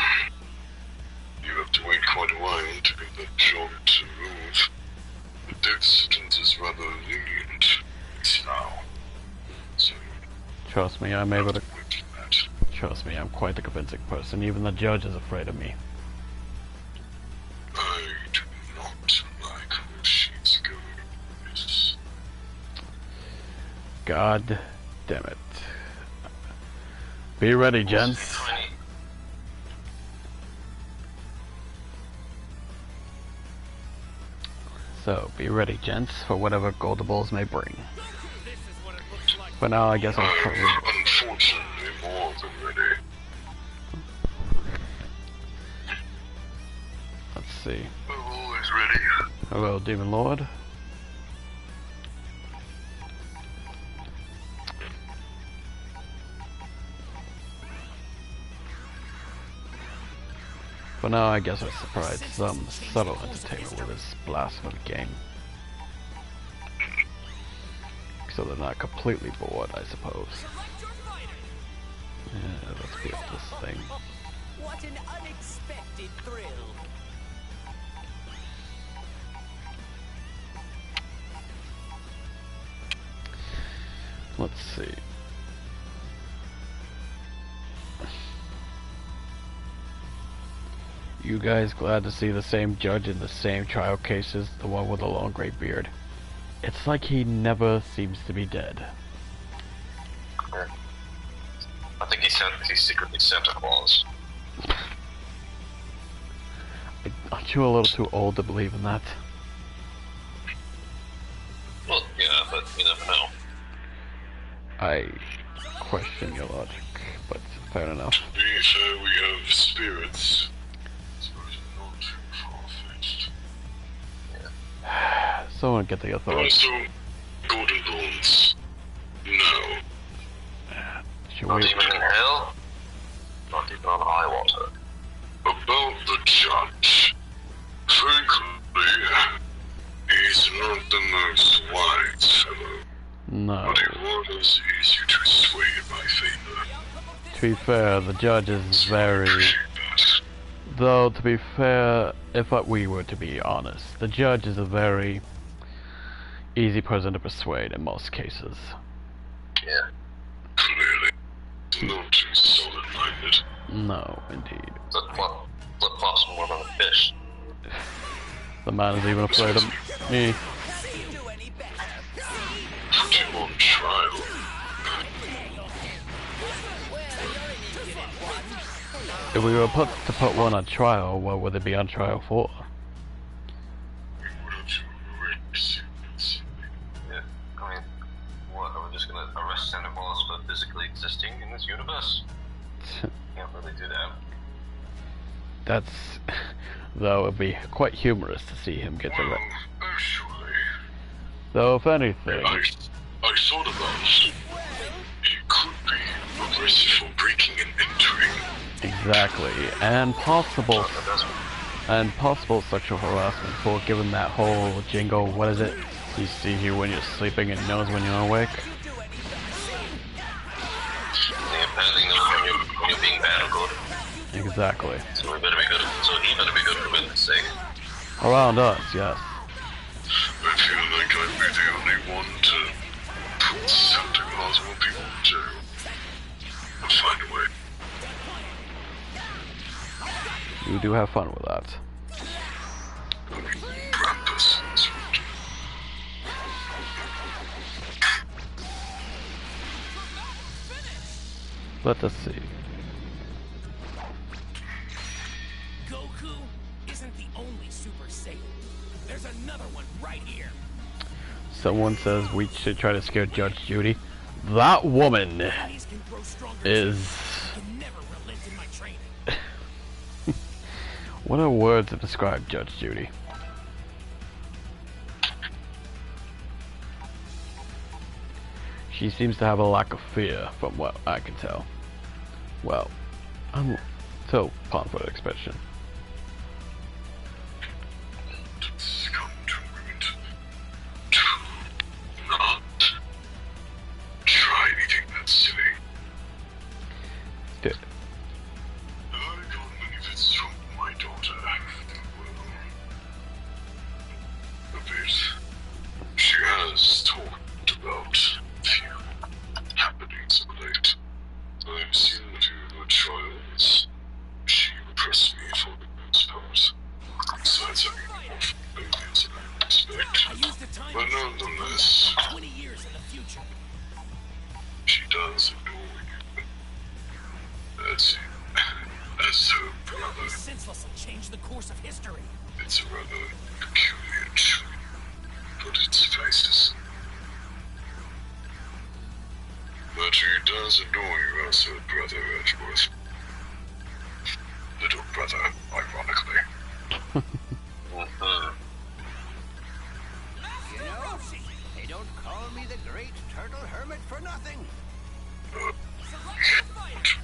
you have to wait quite a while to get that job to move. The death sentence is rather lenient. It's now. So, Trust me, I'm able to. wait for that. Trust me, I'm quite the convincing person. Even the judge is afraid of me. I do not like where she's going. Yes. God damn it. Be ready, gents. Tiny. So, be ready, gents, for whatever Golden Balls may bring. This is what it looks like. For now, I guess I'm probably. I'm unfortunately more than ready. Let's see. I'm always ready. Hello, Demon Lord. For now, I guess I provide some subtle entertainment with this blasphemous game. So they're not completely bored, I suppose. Select your fighter. Yeah, let's get this thing. What an unexpected thrill. Let's see. You guys glad to see the same judge in the same trial cases, the one with the long gray beard? It's like he never seems to be dead. Yeah. I think he's secretly Santa Claus. Aren't you a little too old to believe in that? Well, yeah, but you never know. I question your logic, but fair enough. To be fair, we have spirits. So it's not too far-fetched. Someone get the authority. Also, Golden Balls. No. Should Not we? even in hell? Not even on high water. About the judge. Frankly, he's not the most wise fellow. No. But he was easy to sway in my favor. To be fair, the judge is very. Appreciate that. Though, to be fair, if we were to be honest, the judge is a very easy person to persuade in most cases. Yeah. Clearly, not too solid-minded. No, indeed. Flip-flops more than a fish. The man is even afraid of me. Put him on trial. If we were to put one on trial, what would it be on trial for? We would have to erase him. Yeah, I mean, what, are we just gonna arrest Santa Claus for physically existing in this universe? Can't really do that. That's... Though it would be quite humorous to see him get Well, arrested. actually, Though, if anything... I thought about it. He could be arrested for breaking and entering. Exactly. And possible sexual harassment for giving that whole jingle, what is it? He sees you when you're sleeping and knows when you're awake. Yeah, apparently knows when you're being bad or good. Exactly. So we better be good. So he better be good for goodness sake. Around us, yes. I feel like I'd be the only one to put Santa Claus more people in jail. I'll find a way. You do have fun with that. Krampus. Let us see. Goku isn't the only Super Saiyan. There's another one right here. Someone says we should try to scare Judge Judy. That woman These can grow stronger is... too. Can never relent in my training. What a word to describe Judge Judy. She seems to have a lack of fear, from what I can tell. Well, I'm so upon further expression. It's come to an agreement to not try anything that's silly. D- I got many visits from my daughter. Well, a bit. She has talked about a few happenings of late. I've seen a few of her trials. She impressed me for the most part. Besides having more failures than I expect. I used the time But nonetheless, 20 years in the future. she does adore you. As her brother. These senseless will change the course of history. It's a rather peculiar trait, but it's faces. But she does adore you as her brother, Edgeworth. Little brother, ironically. You know, they don't call me the Great Turtle Hermit for nothing. Select fighter.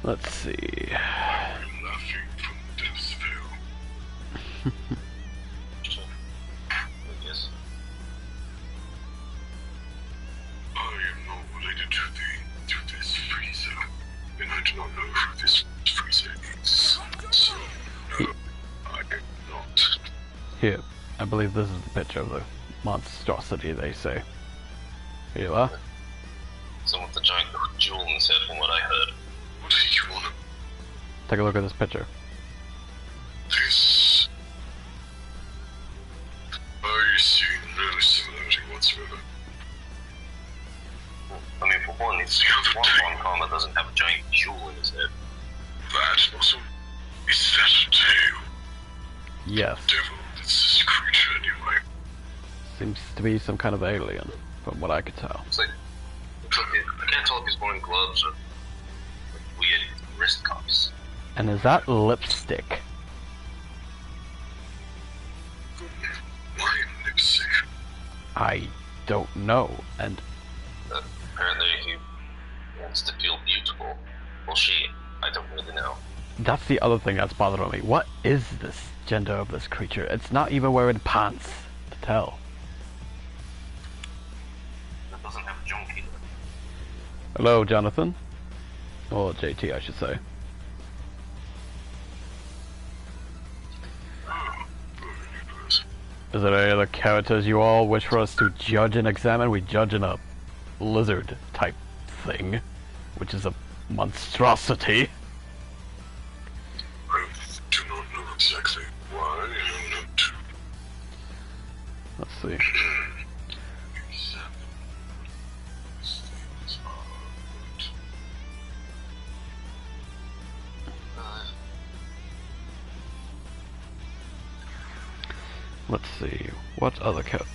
Let's see. I'm laughing from the depths of hell. Yes. I am not related to this Frieza, and I do not know who this Frieza is. So, no, I am not. Here, I believe this is the picture of the monstrosity they say. Here you are. Someone with a giant jewel in his head from what I heard. What do you want to... Take a look at this picture. This... I see no similarity whatsoever. I mean, for one, it's one Kama doesn't have a giant jewel in his head. That also... Is that a tail? Yes. Devil, it's this creature anyway. Seems to be some kind of alien, from what I could tell. It's like I can't tell if he's wearing gloves or like weird wrist cuffs. And is that lipstick? Why lipstick? I don't know. And Apparently he wants to feel beautiful. Well, she. I don't really know. that's the other thing that's bothering me. What is this gender of this creature? It's not even wearing pants to tell. That doesn't have a junk either. Hello, Jonathan. Or JT, I should say. Is there any other characters you all wish for us to judge and examine? We judge in a lizard type thing, which is a monstrosity. Let's see. Let's see. What other characters?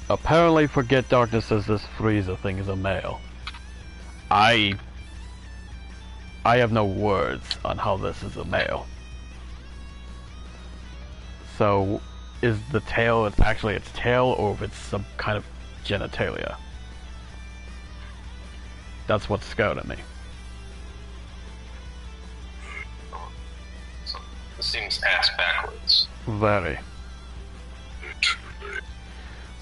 Apparently, Forget Darkness says this Freezer thing is a male. I have no words on how this is a male. So, is the tail, it's actually its tail, or if it's some kind of genitalia? That's what's scouting me. This seems ass backwards. Very.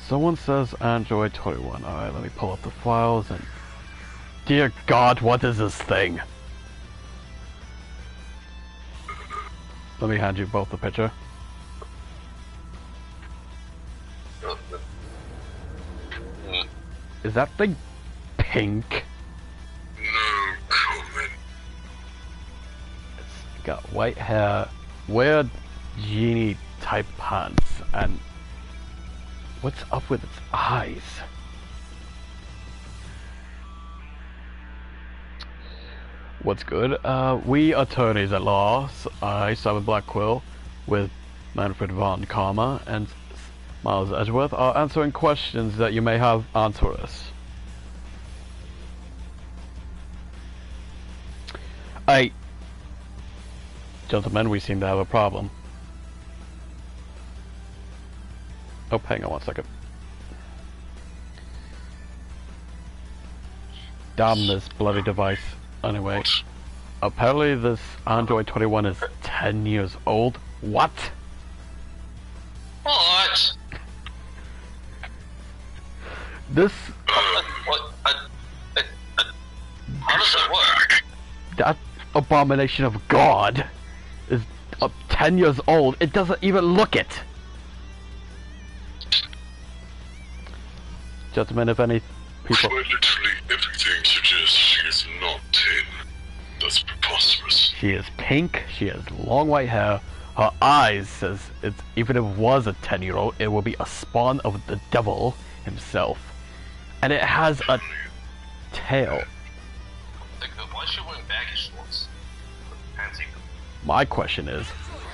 Someone says Android 21. Alright, let me pull up the files and... Dear God, what is this thing? Let me hand you both the picture. Is that thing pink? No comment. It's got white hair, weird genie type pants, and what's up with its eyes? What's good? We attorneys at law, I, Simon Blackquill, with Manfred von Karma and Miles Edgeworth, are answering questions that you may have answer us. Gentlemen, we seem to have a problem. Oh, hang on one second. Damn this bloody device. Anyway, apparently this Android 21 is 10 years old. What? What? This... What? How does that work? That abomination of God is 10 years old. It doesn't even look it. Gentlemen, if any people... Well, literally everything suggests she is not 10. That's preposterous. She is pink, she has long white hair, her eyes says it's, even if it was a 10-year-old, it will be a spawn of the devil himself. And it has a tail. Why is she wearing baggy shorts? Fancy. My question is,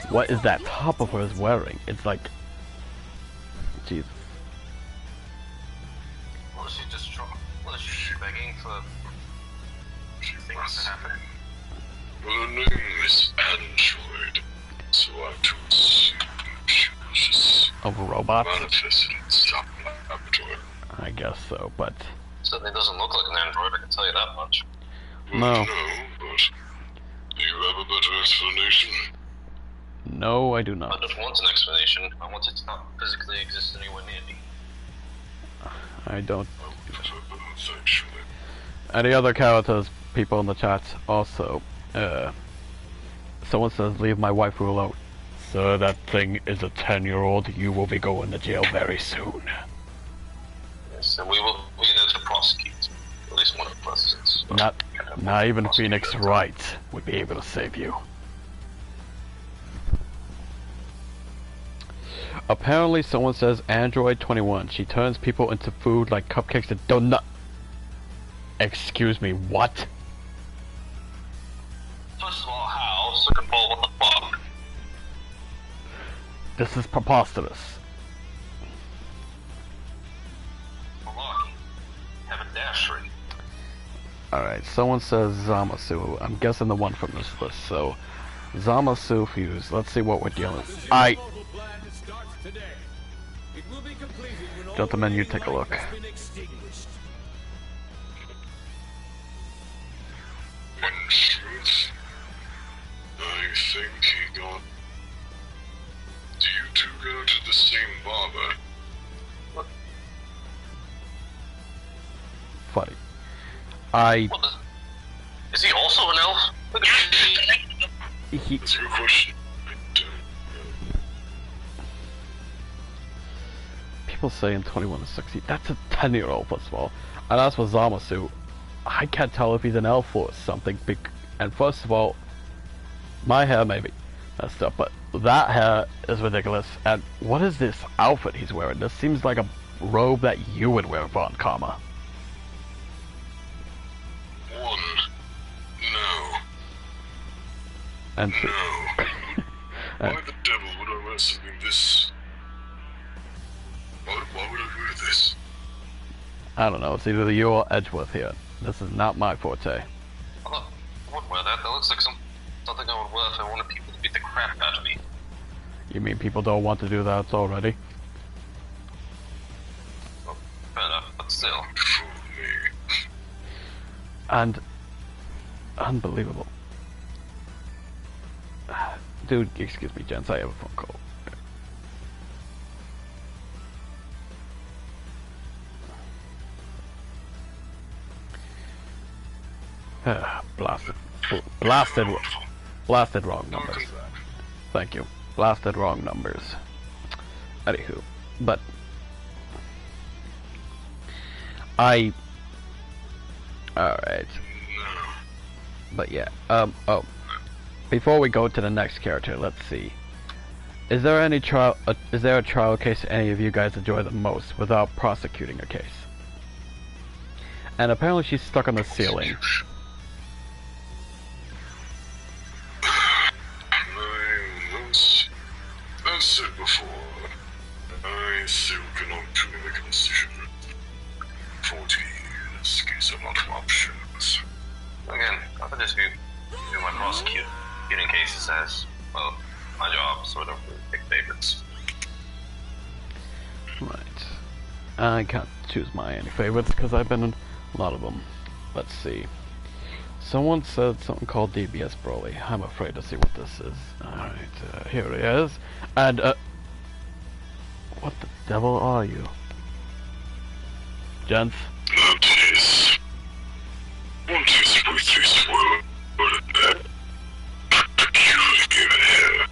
what is that top of hers wearing? It's like... Jesus. Well, is she just what is she begging for things to happen? Well, her name is Android, so I have to assume she was just Of robots? manifested in some laboratory. I guess so, but... Certainly doesn't look like an android, I can tell you that much. Well, No. no, but do you have a better explanation? No, I do I not. don't want an explanation. I want it to not physically exist anywhere near me. I don't... Actually. Any other characters, people in the chat, also, someone says, leave my wife alone. Sir, that thing is a 10-year-old. You will be going to jail very soon. Yes, and we will be there to prosecute. At least one of the presidents. Not even Phoenix Wright would be able to save you. Apparently someone says Android 21. She turns people into food like cupcakes and donut. Excuse me, what? First of all, how? Second of all, what the fuck? This is preposterous. Malarkey. Have a dash rate. Alright, someone says Zamasu. I'm guessing the one from this list, so... Zamasu Fuse. Let's see what we're dealing with. Gentlemen, you take a look. In truth, I think he got... Do you two go to the same barber? Funny. What the... Is he also an elf? Look at He... That's your question. People saying 21 to 60. That's a 10-year-old, first of all. And as for Zamasu, I can't tell if he's an elf or something. And first of all, my hair may be messed up, but that hair is ridiculous. And what is this outfit he's wearing? This seems like a robe that you would wear, Von Karma. One. No. And No. Why the devil would I wear something this... Why would I wear this? I don't know, it's either you or Edgeworth here. This is not my forte. I wouldn't wear that. That looks like something I would wear if I wanted people to beat the crap out of me. You mean people don't want to do that already? Well, fair enough, but still. Fool me. And... unbelievable. Dude, excuse me, gents, I have a phone call. Blasted wrong numbers. Thank you. Blasted wrong numbers. Anywho, but alright. But yeah, oh. Before we go to the next character, let's see. Is there a trial case any of you guys enjoy the most without prosecuting a case? And apparently she's stuck on the ceiling. As said before, I still cannot truly make a decision. 40 years gives a lot of options. Again, I could just view my prosecuting cases as, well, my job, so I don't really pick favorites. Right. I can't choose any favorites because I've been in a lot of them. Let's see. Someone said something called DBS Broly. I'm afraid to see what this is. Alright, here it is. And, what the devil are you? Gents? That is... 1, 2, 3, 3, swirl. Peculiar hair.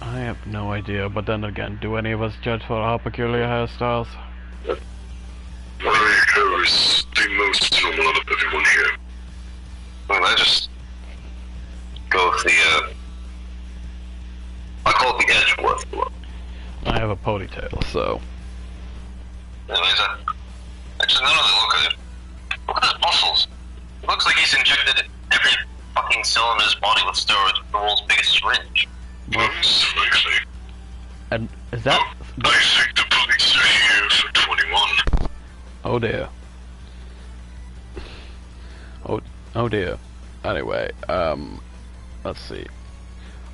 I have no idea, but then again, do any of us judge for our peculiar hairstyles? My hair is the most normal out of everyone here. Well, I just go with the, I call it the Edgeworth look. I have a ponytail, so... Anyways, actually, none of the look at it. Look at his muscles. It looks like he's injected every fucking cell in his body with steroids with the world's biggest syringe. Most likely. And is that... I think the police are here for 21. Oh dear. Oh dear. Anyway, let's see.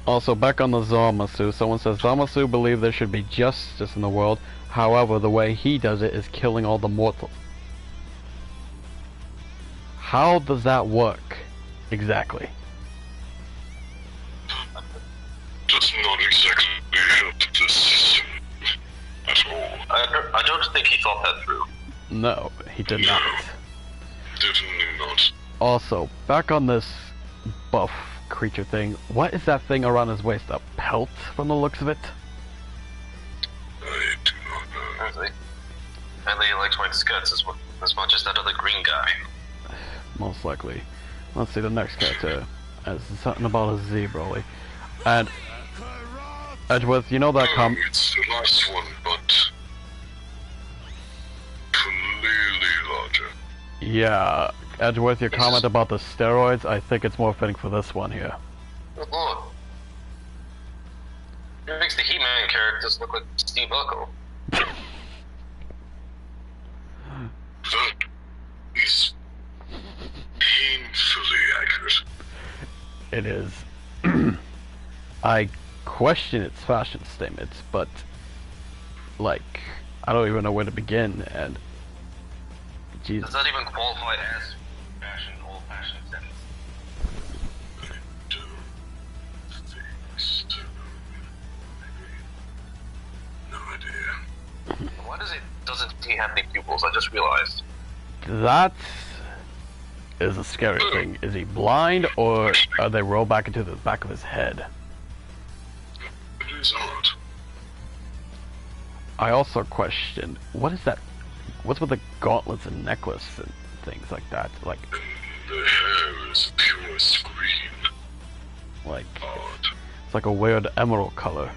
Also, back on the Zamasu, someone says Zamasu believe there should be justice in the world, however, the way he does it is killing all the mortals. How does that work? Exactly. Does not exactly help the system at all. I don't think he thought that through. No, he did not. Definitely not. Also, back on this buff creature thing, what is that thing around his waist? A pelt from the looks of it? I do not know. And he likes wearing skirts as much as that other green guy. Most likely. Let's see the next character. There's something about a Z, Broly. And Edgeworth, you know that It's the last one, but clearly larger. Yeah, Edgeworth, your comment about the steroids, I think it's more fitting for this one here. Good lord. It makes the He-Man characters look like Steve Urkel. That is painfully accurate. It is. I question its fashion statements, but, like, I don't even know where to begin, and... Jesus. Does that even qualify as fashion, old-fashioned sense? I don't think so. Maybe. No idea. Why doesn't he have any pupils? I just realized. That is a scary thing. Is he blind, or are they rolled back into the back of his head? It is odd. I also question, what is that? What's with the gauntlets and necklace and things like that? Like, And the hair is pure screen. like Odd. it's like a weird emerald color.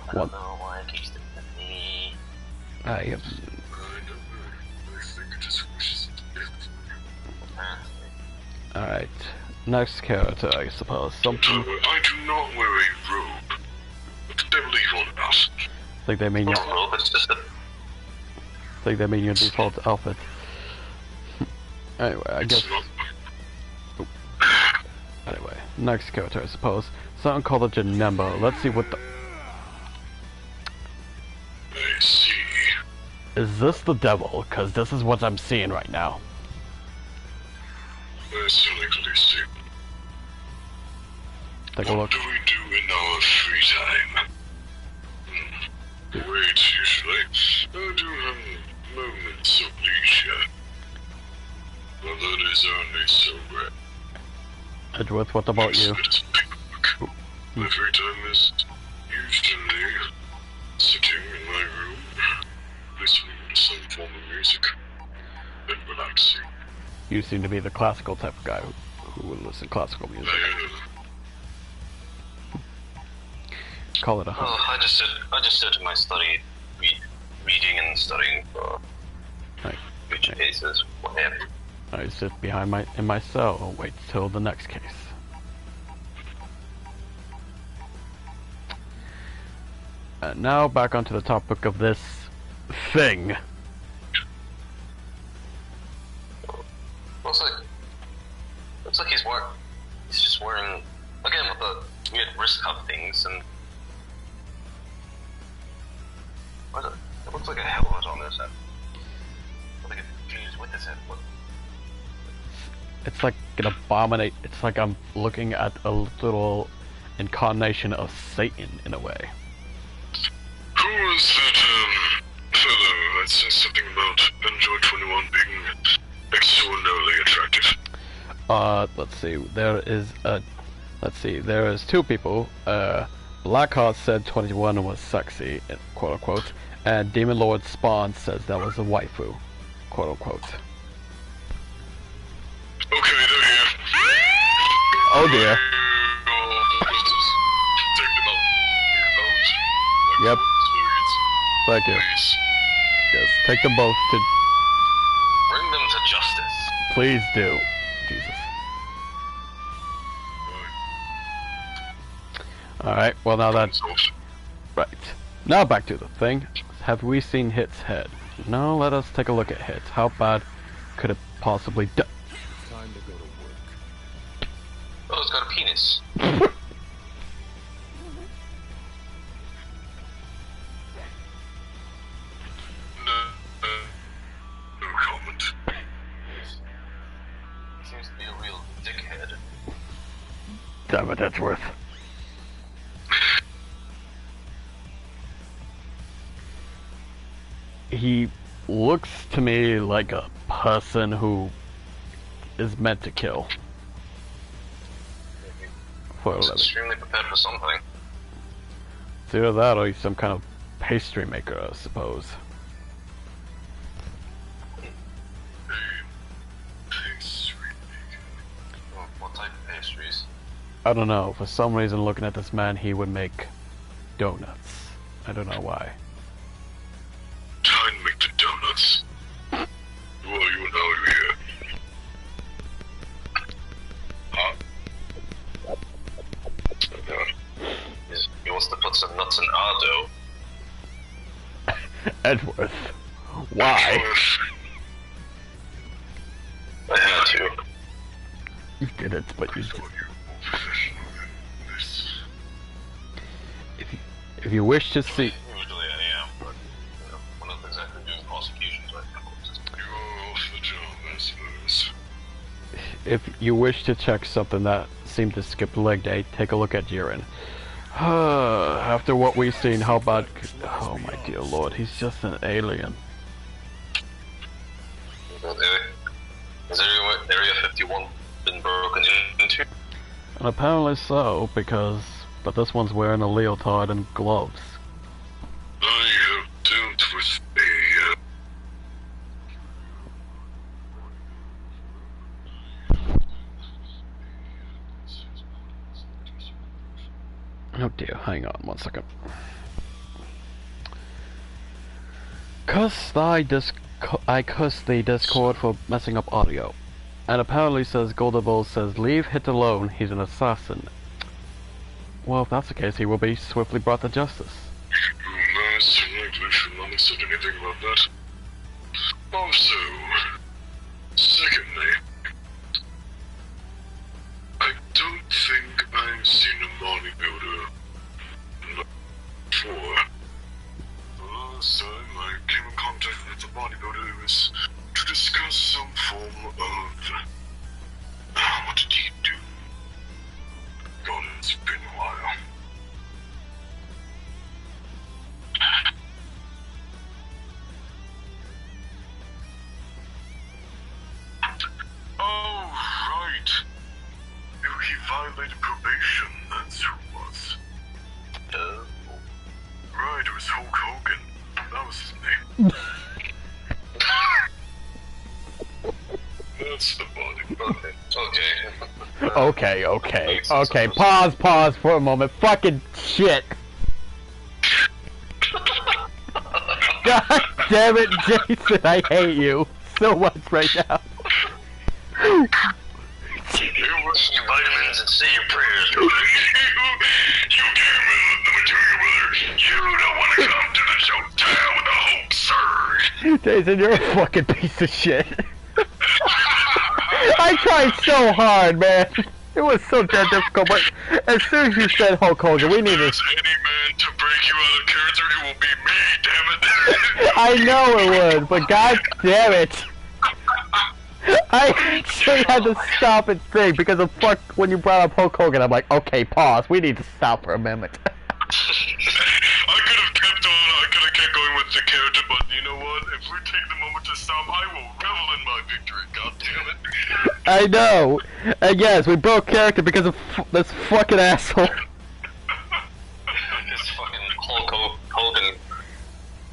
I don't know why it keeps doing me. I I think it just wishes it. Alright. Next character, I suppose. Something. I do not wear a robe. What did they believe all about? Like they mean your. No robe, it's just a... Like they mean your default outfit. Anyway, I guess. It's not. Anyway, next character, I suppose. Something called a Janemba. Let's see what the. I see. Is this the devil? Cause this is what I'm seeing right now. Most likely see. Take a look. What do we do in our free time? Wait, usually. I do have moments of leisure. But that is only so rare. Edgeworth, what about you? It is paperwork. My free time is usually sitting in my room, listening to some form of music, and relaxing. You seem to be the classical type of guy who would listen to classical music. Call it a Oh, I just sit in my study, reading and studying for Right. future cases, what have you. I sit behind in my cell and wait till the next case. And now back onto the topic of this thing. Looks like he's just wearing, again with the weird wrist cuff things, and it looks like a helmet on his head. Like it's fused with his head. It's like an abominate. It's like I'm looking at a little incarnation of Satan in a way. Who was that, fellow that said something about Android 21 being extraordinarily attractive? Let's see. There is two people. Blackheart said 21 was sexy, quote unquote, and Demon Lord Spawn says that was a waifu, quote unquote. Okay, they're here. Oh dear. Take them out. Yep. Thank you. Please. Yes, take them both to. Bring them to justice. Please do. Jesus. Alright, well now that's. Right. Now back to the thing. Have we seen Hit's head? No, let us take a look at Hit. How bad could it possibly do? Time to go to work. Oh, it's got a penis. No comment. Seems to be a real dickhead. Damn it, that's worth. He looks to me like a person who is meant to kill. For a He's living. extremely prepared for something. It's either that or he's some kind of pastry maker, I suppose. What type of pastries? I don't know, for some reason looking at this man he would make donuts. I don't know why. Time to make the donuts. Well, you know you're here. Huh? He wants to put some nuts in our dough. Edgeworth. Why? I had to. You did it, but you So did. you're more professional than this. If you wish to see... Usually I am, but you know, we're not exactly doing prosecutions right now. You're off the job, I suppose. If you wish to check something that seemed to skip leg day, take a look at Jiren. After what we've seen, how bad... Oh my dear lord, he's just an alien. Has Area 51 been broken into? And apparently so, because... But this one's wearing a leotard and gloves. I have dealt with a, Oh dear, hang on 1 second. I cuss the Discord for messing up audio. And apparently says Goldable says, leave Hit alone, he's an assassin. Well, if that's the case, he will be swiftly brought to justice. Nice, I should not have said anything about that. Also, secondly, I don't think I've seen a bodybuilder before. The last time I came in contact with a bodybuilder, it was to discuss some form of... what did he do? God, it's been a while. Oh, right. He violated probation, that's who it was. Right, it was Hulk Hogan. That was his name. That's the body. Okay. Pause for a moment. Fucking shit. God damn it, Jason, I hate you so much right now. Your vitamins and say your prayers. You came in the material, you don't want to come to the showdown with the Hulk, sir. Jason, you're a fucking piece of shit. I tried so hard, man. It was so damn difficult, but as soon as you said Hulk Hogan, we needed... If any man to break you out of character, it will be me, damn it. I know it would, but god damn it. I actually had to stop and think because of fuck when you brought up Hulk Hogan. I'm like, okay, pause. We need to stop for a moment. I could have kept on. I could have kept going with the character, but you know what? If we take the moment to stop, I will revel in my victory. God damn it! I know. And yes, we broke character because of this fucking asshole. This fucking Hulk Hogan.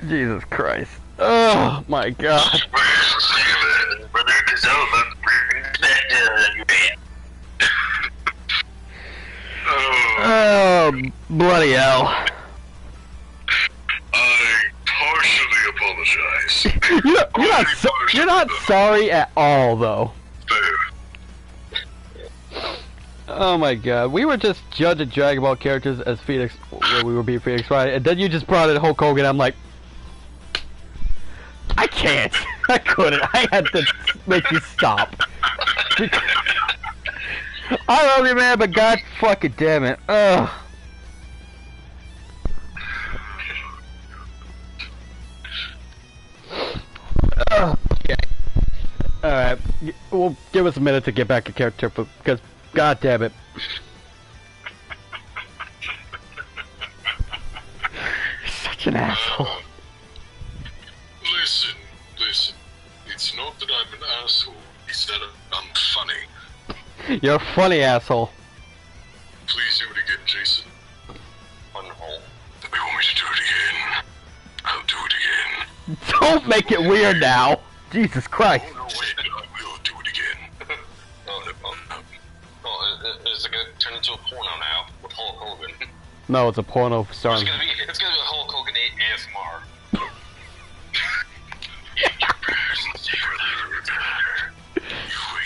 Jesus Christ. Oh my god. Oh, bloody hell. I partially apologize. You're not sorry at all, though. Oh my god, we were just judging Dragon Ball characters as Phoenix, when we were being Phoenix Friday, and then you just brought in Hulk Hogan. I'm like, I can't. I couldn't. I had to make you stop. I love you, man, but god fucking damn it. Ugh. Okay. Alright, well, give us a minute to get back to character, because god damn it. You're such an asshole. Listen. It's not that I'm an asshole, it's that I'm funny. You're a funny asshole. Please do it again, Jason. Wonderful. You want me to do it again? I'll do it again. Don't make it weird now. Jesus Christ. Oh, no, wait, I will do it again. Is it gonna turn into a porno now with Hulk Hogan? No, it's a porno starring. It's gonna be a Hulk Hogan ASMR. You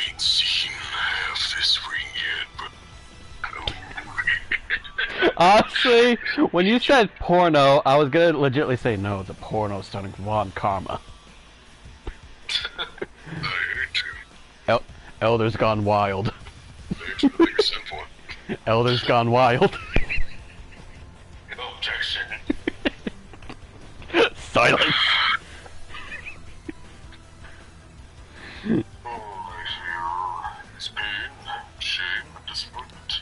ain't seen half this ring yet, but... Honestly, when you said porno, I was gonna legitimately say no, it's a porno starring Ron Karma. I hate you. Elder's Gone Wild. Thanks for the biggest info. Elder's Gone Wild. Objection. Silence. Oh, I feel it's pain, shame, and disappointment.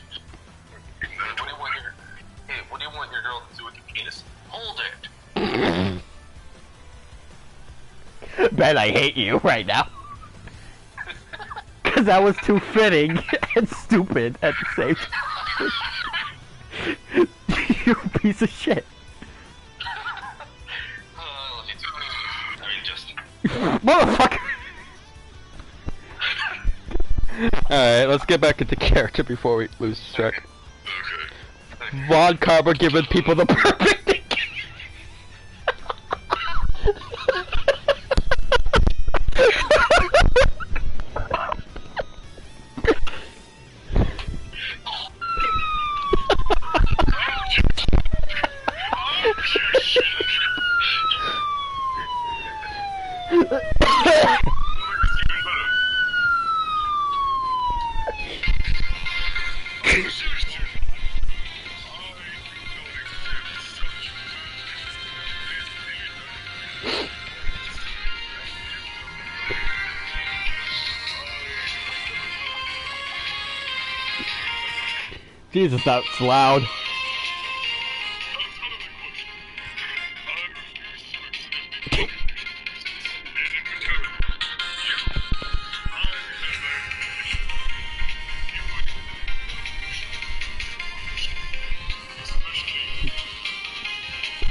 What do you want your girl to do with your penis? Hold it. Ben, I hate you right now. Because that was too fitting and stupid at the same time. You piece of shit. I love you too. I mean, just... Motherfucker! Alright, let's get back into character before we lose track. Okay. Von Carver giving people the perfect dick. Jesus, that's loud.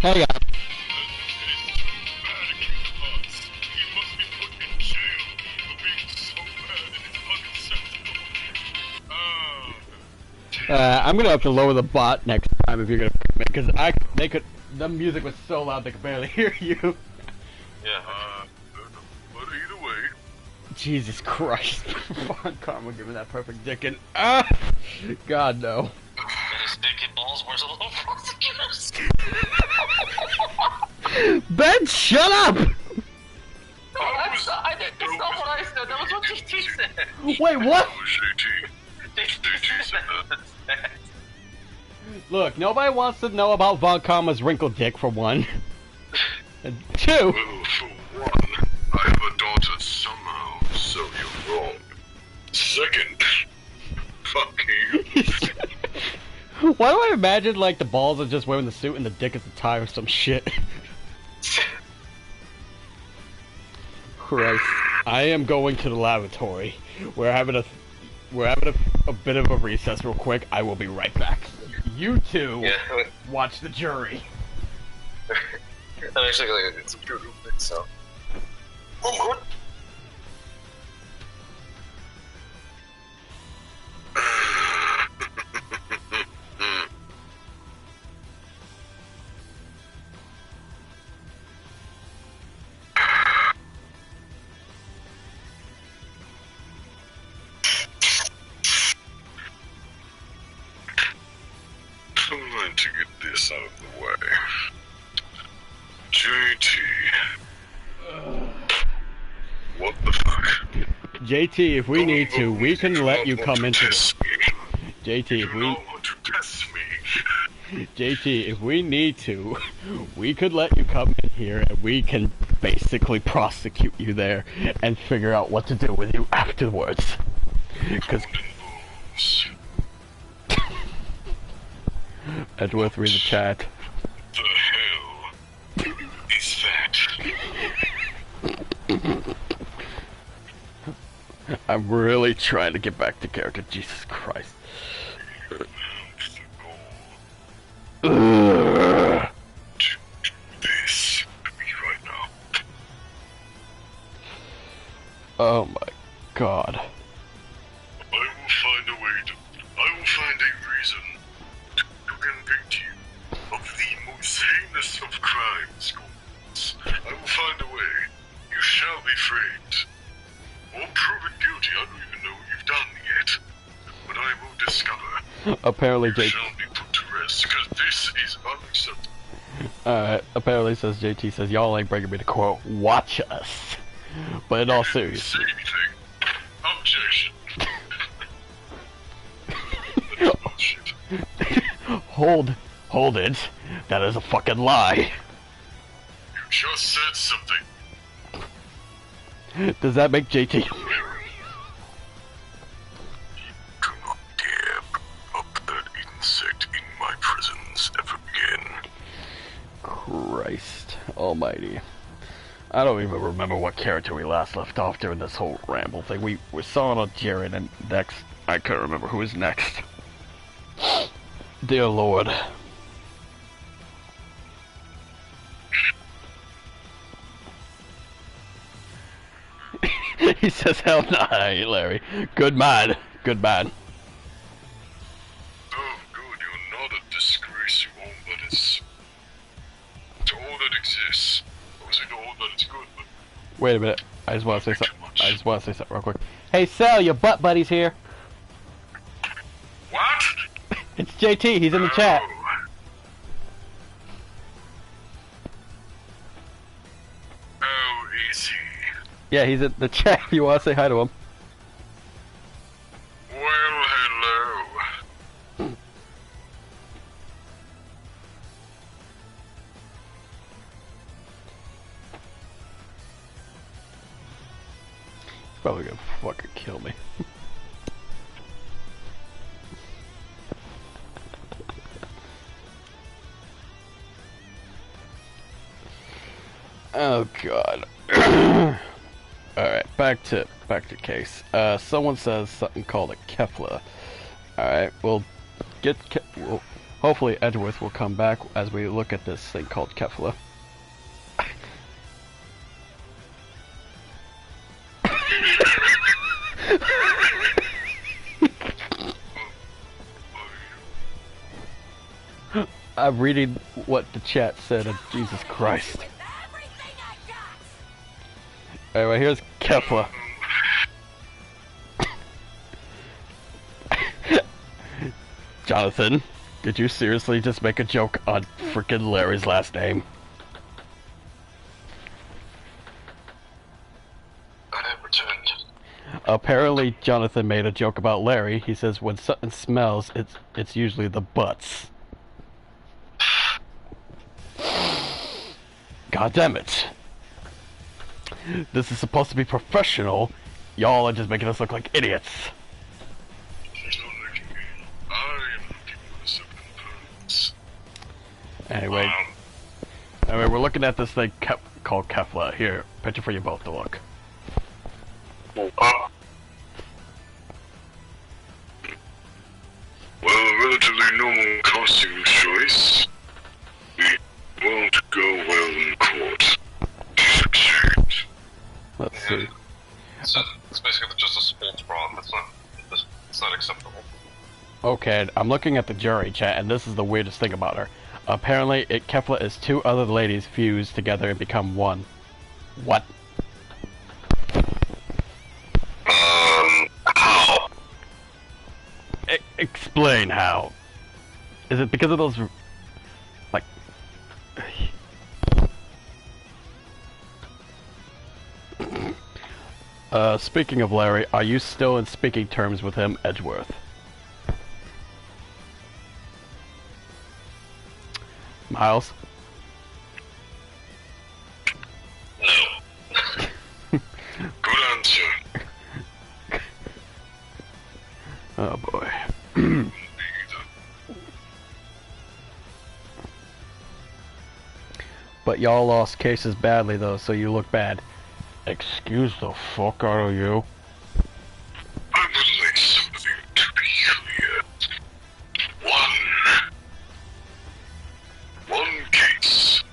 Hang on. I'm gonna have to lower the bot next time if you're gonna because the music was so loud they could barely hear you. Yeah. But either way, Jesus Christ. Von Karma giving that perfect dick and God no. And his dick and balls were the little prosecutors. Ben, shut up! No, that's not what I said. That was what JT said. Wait, what? JT said that. Look, nobody wants to know about Von Karma's wrinkled dick, for one. And two... Well, for one, I have a daughter somehow, so you're wrong. Second, fuck you. Why do I imagine, like, the balls are just wearing the suit and the dick is the tie or some shit? Christ. I am going to the lavatory. We're having a bit of a recess real quick. I will be right back. You two watch the jury. I'm actually gonna get some food real quick, so. Oh, good. Trying to get this out of the way. JT. What the fuck? JT, if we need to, we can let you come into the... JT, if we... JT, if we need to, we could let you come in here and we can basically prosecute you there and figure out what to do with you afterwards. Because... Edgeworth, read the chat. The hell is that? I'm really trying to get back to character, Jesus Christ. This to me right now. Oh my God. I will find a reason to convict you of the most heinous of crimes, Gordons. I will find a way. You shall be framed. Or proven guilty. I don't even know what you've done yet. But I will discover. Apparently, You shall be put to rest, because this is unacceptable. apparently says JT says, y'all ain't bringing me to court. Watch us. But in all seriousness. Say anything. Objection. Hold it. That is a fucking lie. You just said something. Does that make JT? Do not dare up that insect in my presence ever again. Christ almighty. I don't even remember what character we last left off during this whole ramble thing. We saw it on Jared, and next, I can't remember who is next. Dear Lord. He says, hell nah, Larry. Good man. Good man. Oh, good, you're not a disgrace. Wait a minute. I just want to say something. I just want to say something real quick. Hey, Sal, your butt buddy's here. What? It's JT. He's in the chat. Oh, is he? Yeah, he's in the chat. If you want to say hi to him. Well, hello. He's probably gonna fucking kill me. Oh god. Alright, back to case. Someone says something called a Kefla. Alright, we'll get hopefully Edgeworth will come back as we look at this thing called Kefla. I'm reading what the chat said, and Jesus Christ. Anyway, here's Kefla. Jonathan, did you seriously just make a joke on frickin' Larry's last name? I have returned. Apparently, Jonathan made a joke about Larry. He says when something smells, it's usually the butts. God damn it. This is supposed to be professional. Y'all are just making us look like idiots. He's not looking in. I am looking for the second parts. Anyway, we're looking at this thing called Kefla. Here, picture for you both to look. Well, a relatively normal costume choice. We won't go well in court. Change. Let's see. So it's basically just a sports bra. It's not acceptable. Okay, I'm looking at the jury chat, and this is the weirdest thing about her. Apparently, Kefla is two other ladies fused together and become one. What? How? Explain how. Is it because of those, like... speaking of Larry, are you still in speaking terms with him, Edgeworth? Miles? No. Good answer. Oh boy. But y'all lost cases badly though, so you look bad. Excuse the fuck out of you. I would like something to be clear. One case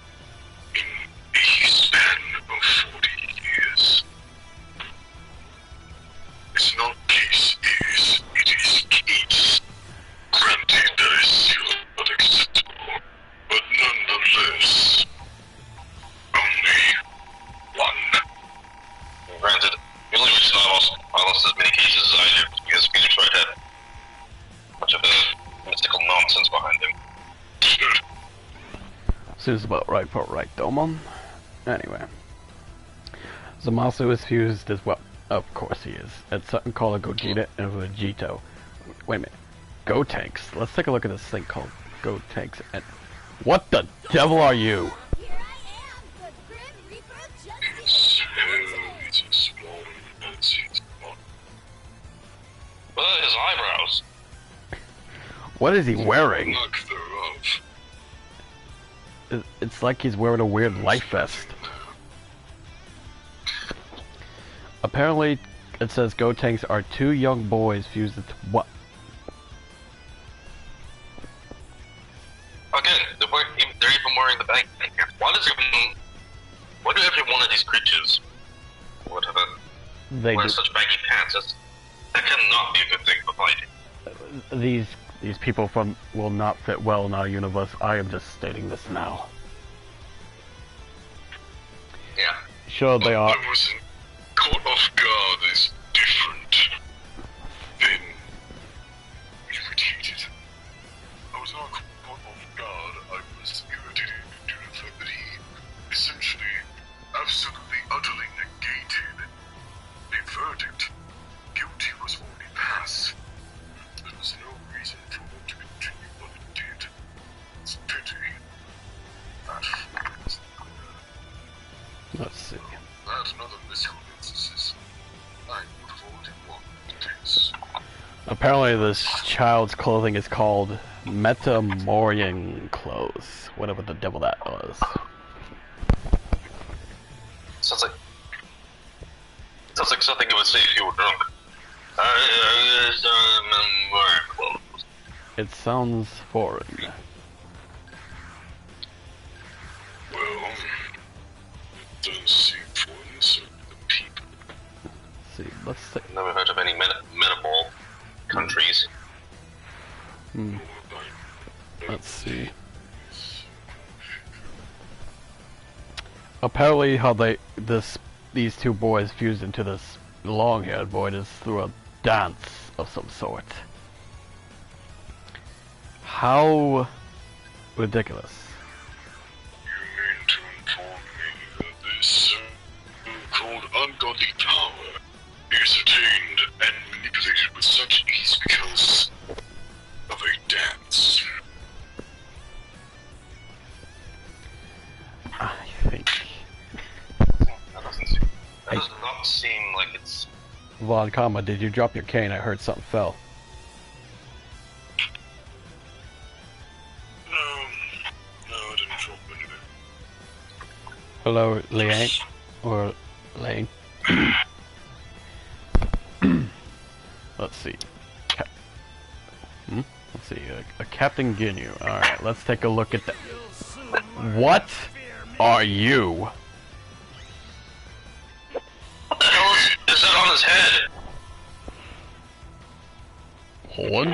in a span of 40 years. It's not case is, it is case. Granted, that is still unacceptable, but nonetheless, only one. Granted, the only reason I lost as many cases as I did was because Phoenix Wright had a bunch of mystical nonsense behind him. Seems about right for right, Domon. Anyway. Zamasu is fused as well. Of course he is. It's something called a Gogeta and a Vegito. Wait a minute. Go Tanks. Let's take a look at this thing called Go Tanks. And what the devil are you? It's a small fancy spot. But his eyebrows. What is he wearing? Luck thereof. It's like he's wearing a weird life vest. Apparently, it says Go Tanks are two young boys fused into what? Again, they're even wearing the bag. Why do every one of these creatures, whatever, wear such baggy pants? That cannot be a good thing for fighting. These people will not fit well in our universe. I am just stating this now. Yeah. Sure they are. I wasn't caught off guard is different. Then we retreated. I was not caught off guard. I was irritated due to the fact that he essentially, absolutely, utterly negated the verdict. Guilty was already passed. There was no reason for him to continue what it did. It's a pity. That was Let's see. that and other miscoincidences. I would have already wanted this. Apparently this child's clothing is called Metamorian clothes. Whatever the devil that was. Sounds like something you would say if you were drunk. It sounds foreign. Well, it doesn't seem foreign, so the people. See, let's see. Never heard of any metabol countries. Let's see. Apparently, how these two boys fused into this long-haired boy is through a dance of some sort. How ridiculous. You mean to inform me that this so-called ungodly power is attained and manipulated with such ease because of a dance? I think. That does not seem like it's... Von Kama, did you drop your cane? I heard something fell. No, I didn't drop anything. Hello, Liang? Or Lane? Let's see. Let's see. A Captain Ginyu. Alright, let's take a look at that. What are you? What the hell is that on his head? Horn?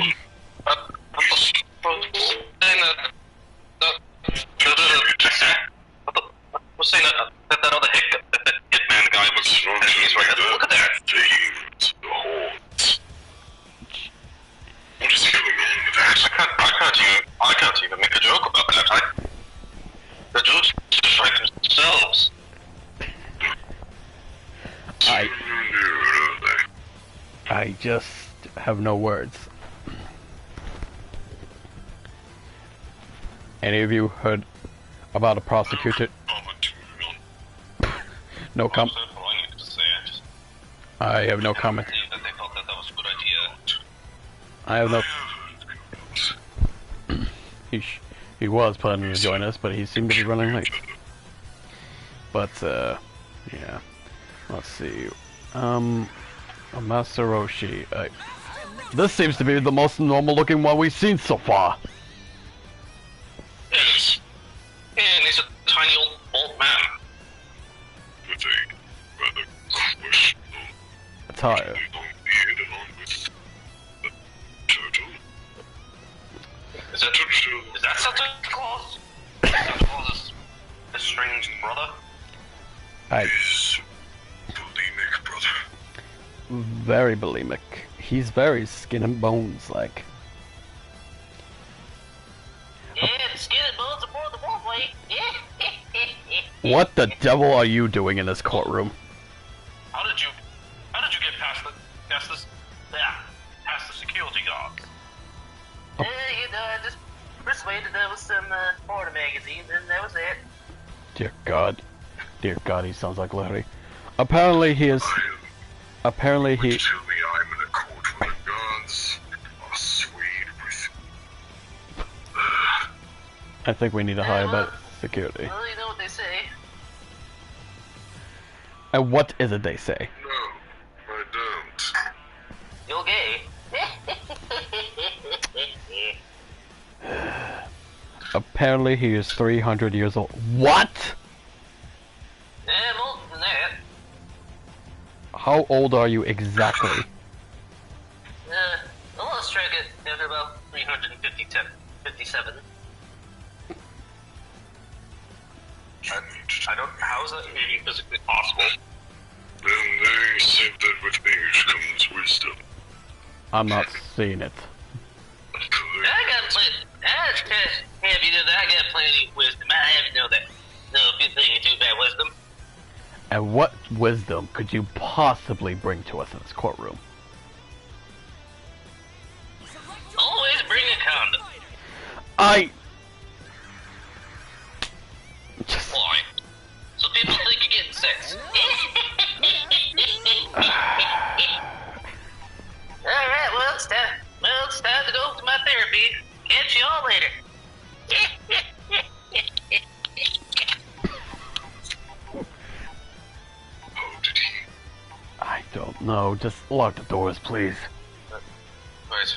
We're saying that other hitman guy was wrong. He's right. Look at that. The horns. What is going on with that? I can't even make a joke about that. The jokes just write themselves. I just have no words. Any of you heard about a prosecutor? No comment. I have no comment. I have no. He was planning to join us, but he seemed to be running late. But yeah. Let's see. Masaroshi. This seems to be the most normal-looking one we've seen so far. Yes. And he's a tiny old man. With a rather questionable Attire. long beard along with the turtle. Is that Santa Claus? Santa Claus is estranged brother? His bulimic brother. Very bulimic. He's very skin and bones like. Yeah, the skin and bones are more than one way. What the devil are you doing in this courtroom? How did you get past the security guards? You know, I just persuaded them with some porn magazines, and that was it. Dear God, he sounds like Larry. Apparently he is. Apparently he. Which tell me I'm in a court where the guards are swayed with. I think we need to hire better security. Well, you know what they say. And what is it they say? No, I don't. You're gay. Apparently he is 300 years old. What? Yeah, more than that. How old are you exactly? I lost track after about 357. I don't. How is that even physically possible? Then they said that with age comes wisdom. I'm not seeing it. Have you know that? I got plenty of wisdom. I have to know that. No good thing you do about wisdom. And what wisdom could you possibly bring to us in this courtroom? Always bring a condom. I... Just... Why? So people think you're getting sex. Alright, well it's time to go to my therapy. Catch you all later. How did he? I don't know. Just lock the doors, please. Right.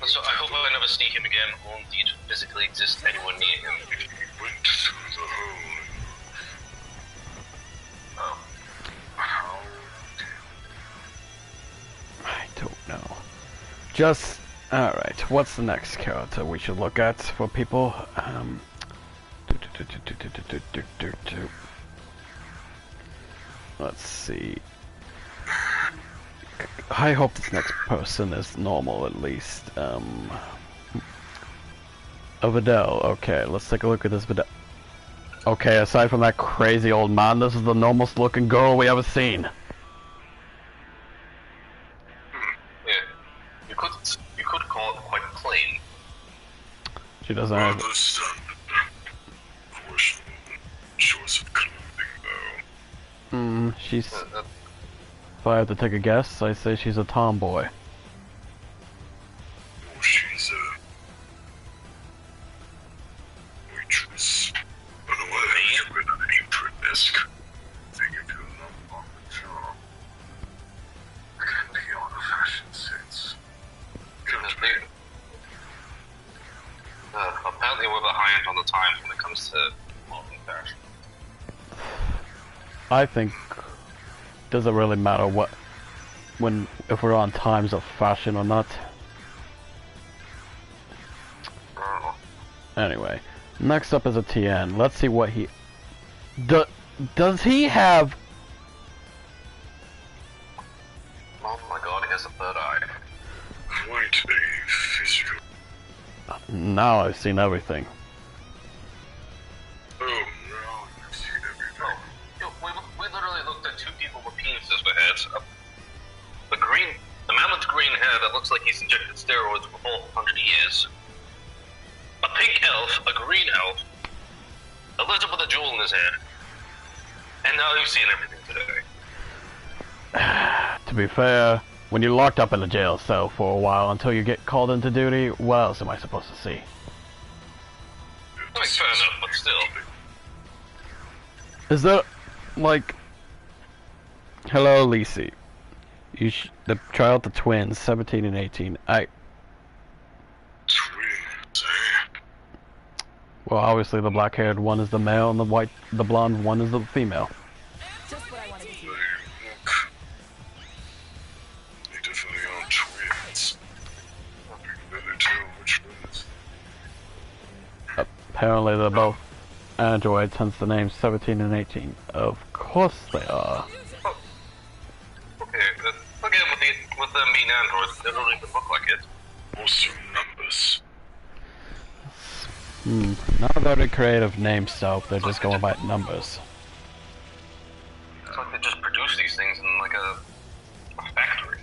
So I hope I never see him again, or indeed physically exist anywhere near him. He went through the hole. Oh. How? I don't know. Just... Alright, what's the next character we should look at for people? Let's see. I hope this next person is normal at least. A Videl. Okay, let's take a look at this Videl. Okay, aside from that crazy old man, this is the normalest looking girl we ever seen. Yeah. You could call it quite plain. She doesn't have... Rather standard. Question. Choice of clothing, though. She's... If I have to take a guess, I say she's a tomboy. Or she's a waitress. Unaware with an apron-esque thing if you're not on the job. Can be on a fashion sense. Can't be. Apparently we're behind on the times when it comes to modern fashion. I think... Doesn't really matter what... if we're on times of fashion or not. Anyway, next up is a TN. Let's see what he... does he have... Oh my god, he has a third eye. Quite a physical. Now I've seen everything. Oh, no, you've seen everything. We literally looked at two people with penises for heads. The man with the green hair that looks like he's injected steroids for 400 years. A pink elf, a green elf, a lizard with a jewel in his head. And now you've seen everything today. To be fair, when you're locked up in a jail cell for a while until you get called into duty, what else am I supposed to see? I mean, fair enough, but still. Is there, like... Hello, Lisi. The child, the twins, 17 and 18. Twins, eh? Well, obviously the black-haired one is the male, and the blonde one is the female. Just what I wanted to They hear. look... They definitely are twins. I can barely tell which ones. Apparently they're both androids, hence the names 17 and 18. Of course they are. Okay, again with the mean androids, they don't even look like it. Also numbers. Not a very creative name stuff, they're just going by numbers. It's like they just produce these things in like a factory.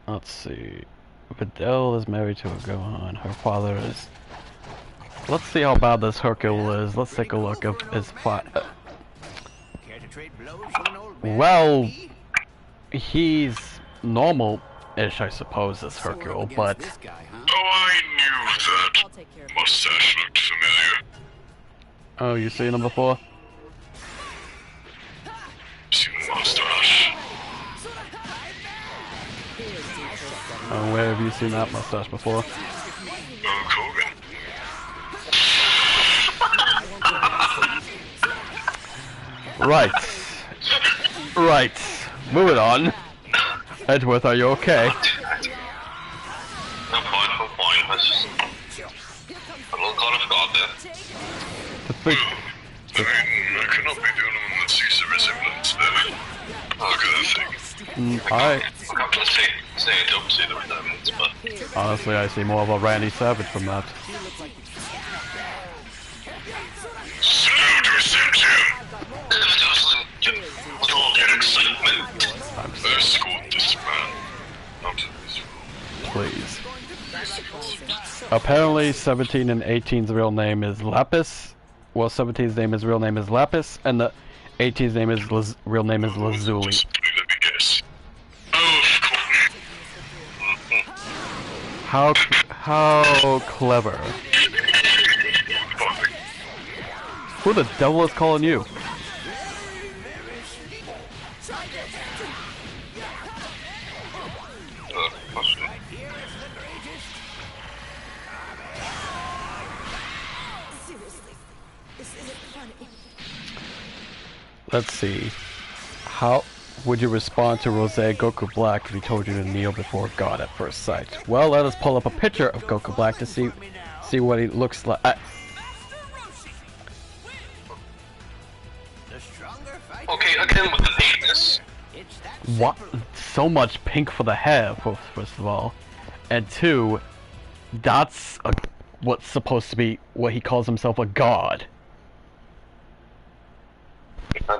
Let's see. Videl is married to a Gohan. Her father is... Let's see how bad this Hercule is. Let's take a look at his father. Care to trade blows with an old man? Well, he's normal-ish, I suppose, as Hercule, Against but... this guy, huh? Oh, I knew that. I'll take care of it. Mustache looked familiar. Oh, you seen him before? Seen the mustache. Oh, where have you seen that mustache before? Hulk Hogan. Right. Right. Moving on. Edgeworth, are you okay? I'm fine. I was just a little caught off guard think... I cannot be the only one that sees a resemblance there. Look at that thing. I... I'm not gonna say I don't see the resemblance, but... Honestly, I see more of a Randy Savage from that. Slow to reception. With all that excitement. Escort this man out of this room. Please. Apparently, 17 and 18's real name is Lapis. Well, 17's real name is Lapis, and the 18's real name is Lazuli. Let me guess. Oh, How clever. Who the devil is calling you? Let's see. How would you respond to Rose Goku Black if he told you to kneel before God at first sight? Well, let us pull up a picture of Goku Black to see what he looks like. Okay, again with the pinkness. What? So much pink for the hair, first of all. And two, that's what's supposed to be what he calls himself, a god. I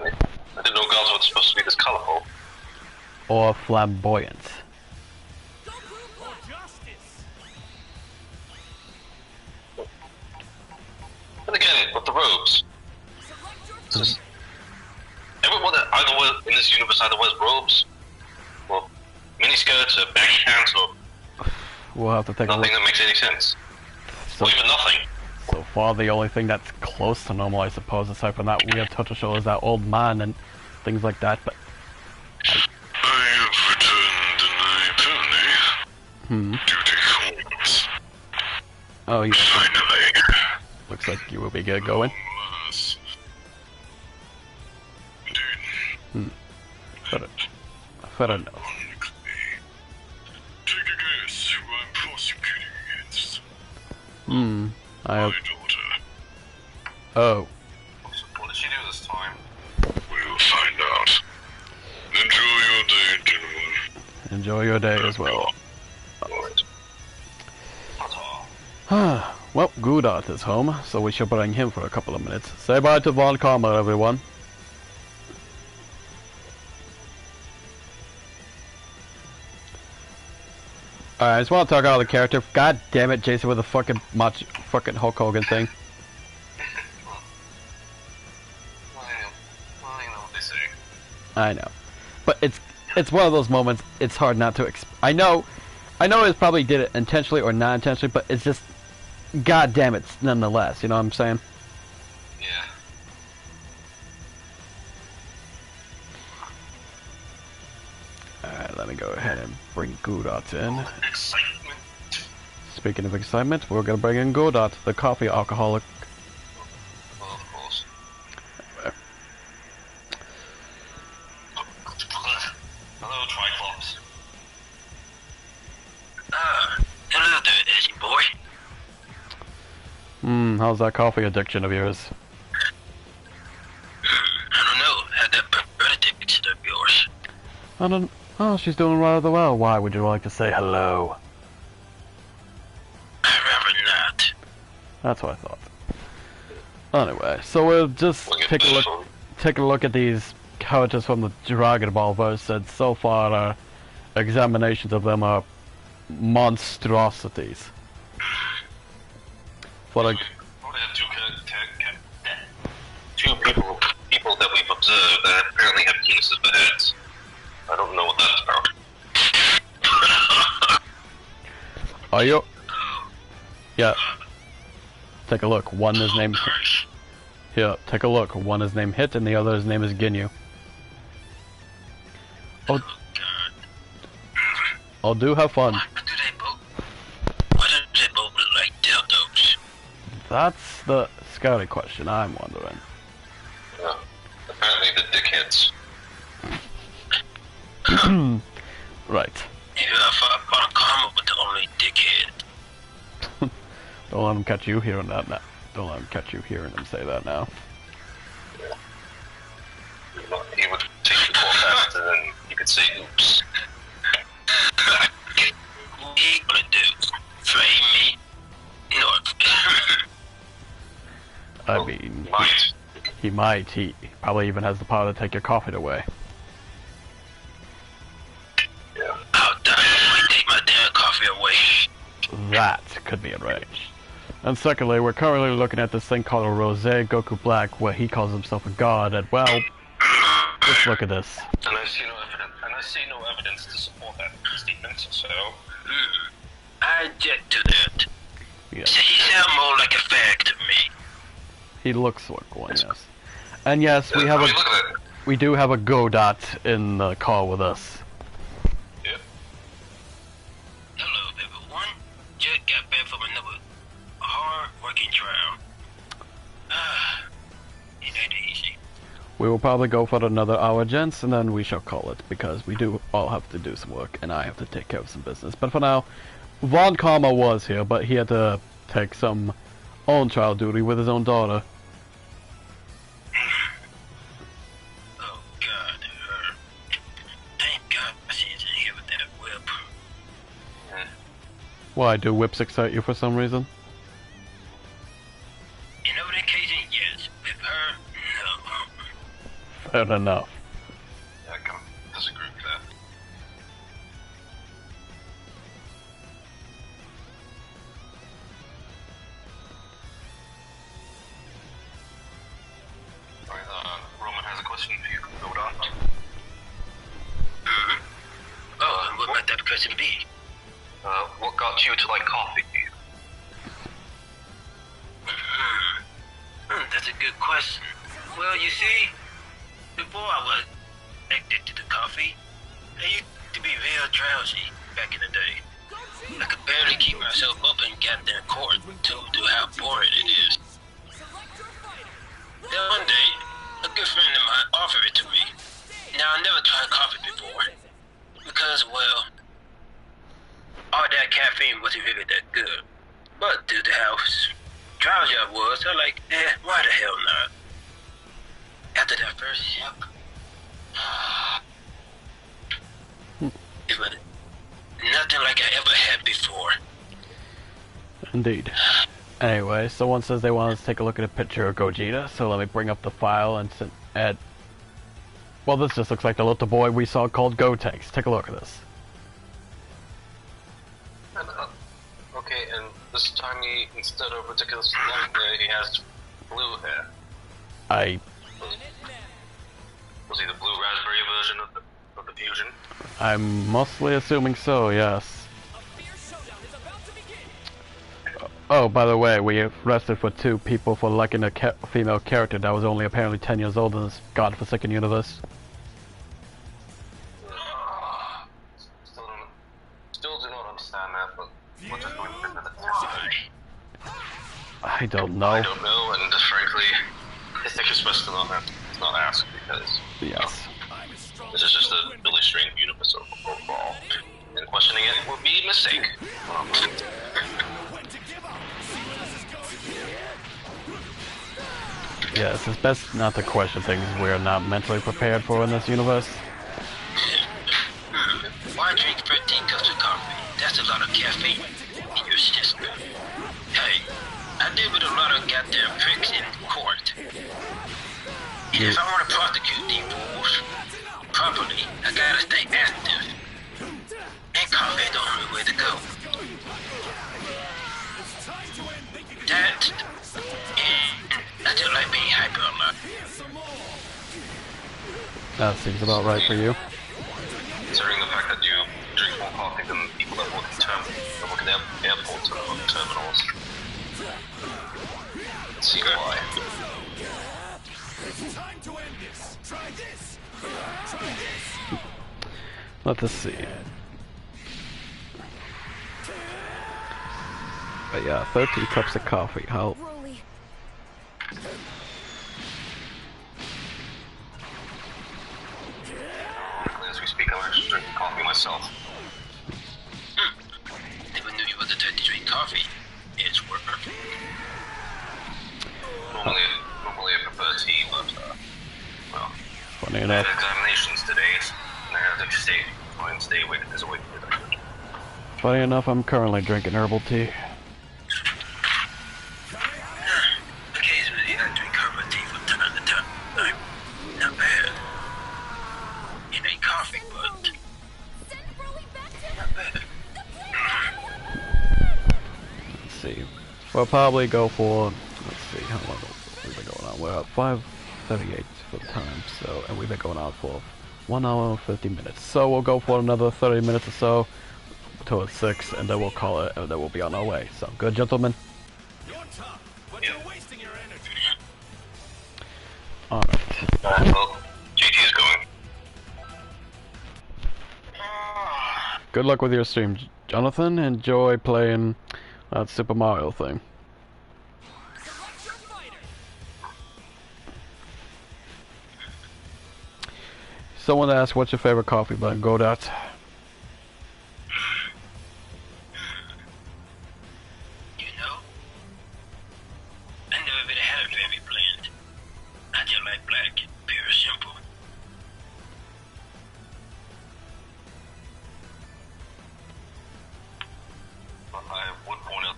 didn't know gods were supposed to be this colorful. Or flamboyant. And again, with the robes. Just, everyone that either wears, in this universe either wears robes, or miniskirts, or baggy pants, or We'll have to take a nothing look. that makes any sense. So, Or even nothing. so far, the only thing that's close to normal, I suppose, aside from that weird touch show, is that old man and things like that, but... I have returned, and I apparently... Duty calls. Oh, yeah. Finally. Looks like you will be good going. Alas. Indeed. Fair enough. Ironically. Take a guess who I'm prosecuting against. I have... My daughter. Oh. What did she do this time? We'll find out. Enjoy your day, gentlemen. Enjoy your day as well. Alright. Ta-ta. Well, Goodart is home, so we should bring him for a couple of minutes. Say bye to Von Karma, everyone. Alright, I just want to talk about the character. God damn it, Jason, with the fucking Hulk Hogan thing. Well, you know what they say. I know, but it's one of those moments. It's hard not to. I know it probably did it intentionally or not intentionally, but it's just, god damn it, nonetheless. You know what I'm saying? Yeah. Alright, let me go ahead and bring Goodart in. Excitement. Speaking of excitement, we're gonna bring in Goodart, the coffee alcoholic. Well, of course. Hello, Triclops. Hello there, Eddie boy. How's that coffee addiction of yours? I don't know. Had that bird addiction of yours. I don't... Oh, she's doing rather well. Why would you like to say hello? I rather not. That's what I thought. Anyway, so we'll just take a look at these characters from the Dragon Ball verse, and so far our examinations of them are monstrosities. For like, We have two people that we've observed that apparently have penises for heads. I don't know what that's about. are you? Yeah. Take a look. One is named... Here, take a look. One is named Hit and the other's name is Ginyu. Oh, oh, do have fun. Why do they both look like dildos? That's the scary question I'm wondering. Yeah. Apparently the dickheads. Right. Yeah, I thought Karma was the only dickhead. Don't let him catch you here on that Don't let him catch you hearing him say that now. He would take the call faster than you could say oops. What he gonna do? Frame me? No. I mean, Might. he might. He probably even has the power to take your coffee away. Yeah. How dare you take my damn coffee away? That could be arranged. And secondly, we're currently looking at this thing called a Rosé Goku Black, where he calls himself a god, and well, let's look at this. And I see no evidence to support that statement, so... I object to that. Yes. He sounds more like a fag to me. He looks like one, yes. And yes, we have I mean, look at it. we do have a Godot in the call with us. Yeah. Hello, everyone. Just got back from another hard-working trial. It ain't easy. We will probably go for another hour, gents, and then we shall call it, because we do all have to do some work, and I have to take care of some business. But for now, Von Karma was here, but he had to take some own child duty with his own daughter. Oh, God, her. Thank God she's in here with that whip. Why, do whips excite you for some reason? In other occasion, yes. With her, no. Fair enough. Yeah, I can disagree with that. Alright, Roman has a question for you, Godot. Oh, and what might that question be? What got you to like coffee? That's a good question. Well, you see, before I was addicted to coffee, I used to be real drowsy back in the day. I could barely keep myself up in goddamn court to do how boring it is. Then one day, a good friend of mine offered it to me. Now, I never tried coffee before, because, well, all that caffeine wasn't really that good. But due to how drowsy I was, I like, why the hell not? After that first sip, it was nothing like I ever had before. Indeed. Anyway, someone says they want us to take a look at a picture of Gogeta, so let me bring up the file and add... Well, this just looks like the little boy we saw called Gotenks. Take a look at this. Okay, and this time instead of ridiculous long hair, he has blue hair. Was he the blue raspberry version of the fusion? I'm mostly assuming so, yes. Oh, by the way, we arrested for 2 people for liking a female character that was only apparently 10 years old in this godforsaken universe. Still do not understand that, but what is going on with the I don't know. I don't know, and frankly, I think it's best to not ask, because Yes. this is just a really strange universe overall, and questioning it would be a mistake. Yes, it's best not to question things we're not mentally prepared for in this universe. Why drink 13 cups of coffee? That's a lot of caffeine in your system. Hey, I deal with a lot of goddamn pricks in court. And if I want to prosecute these fools properly, I gotta stay active. And coffee is the only way to go. That, and I just like being hyper a lot. That seems about right for you. Considering the fact that you drink more coffee than people that work in airports or terminals. Let's see why. Let us see. But yeah, 13 cups of coffee. How? As we speak, I'm actually drinking coffee myself. Never knew you was the type to drink coffee. It's work. Funny I enough. had examinations today, and I have to stay awake as a wake as I could. Funny enough, I'm currently drinking herbal tea. Occasionally I drink herbal tea from time to time. Not bad. It ain't coffee, but not bad. Let's see. We'll probably go for, let's see, how long have we been going on? We're at 5:38 for the time, so, and we've been going on for 1 hour and 50 minutes. So we'll go for another 30 minutes or so till it's 6, and then we'll call it, and then we'll be on our way. So, good, gentlemen? You're tough, but you're wasting your energy. Alright. Well, GT is going. Good luck with your stream, Jonathan. Enjoy playing that Super Mario thing. Select your fighter. Someone asked, what's your favorite coffee blend? Go that. You know, I never really had a favorite blend. I just like black, pure simple. I would point out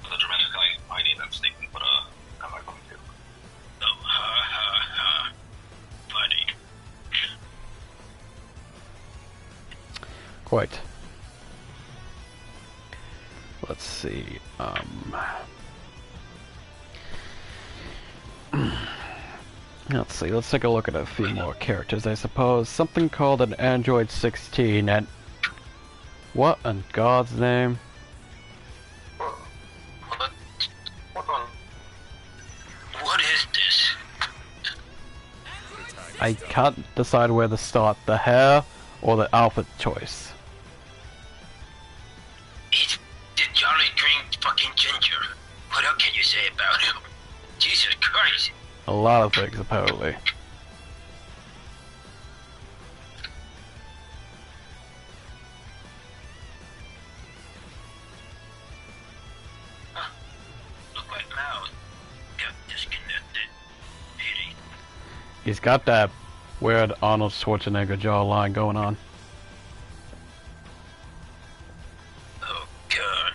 the dramatic ID in that statement, but I'm not going to. Oh, ha ha ha. Funny. Quite. Let's see. Let's see. Let's take a look at a few more characters, I suppose. Something called an Android 16, and what in God's name? What is this? I can't decide where to start, the hair or the outfit choice. It's the Jolly Green fucking ginger. What else can you say about him? Jesus Christ. A lot of things, apparently. Look like Mao got disconnected. Pity. He's got that weird Arnold Schwarzenegger jawline going on. Oh God.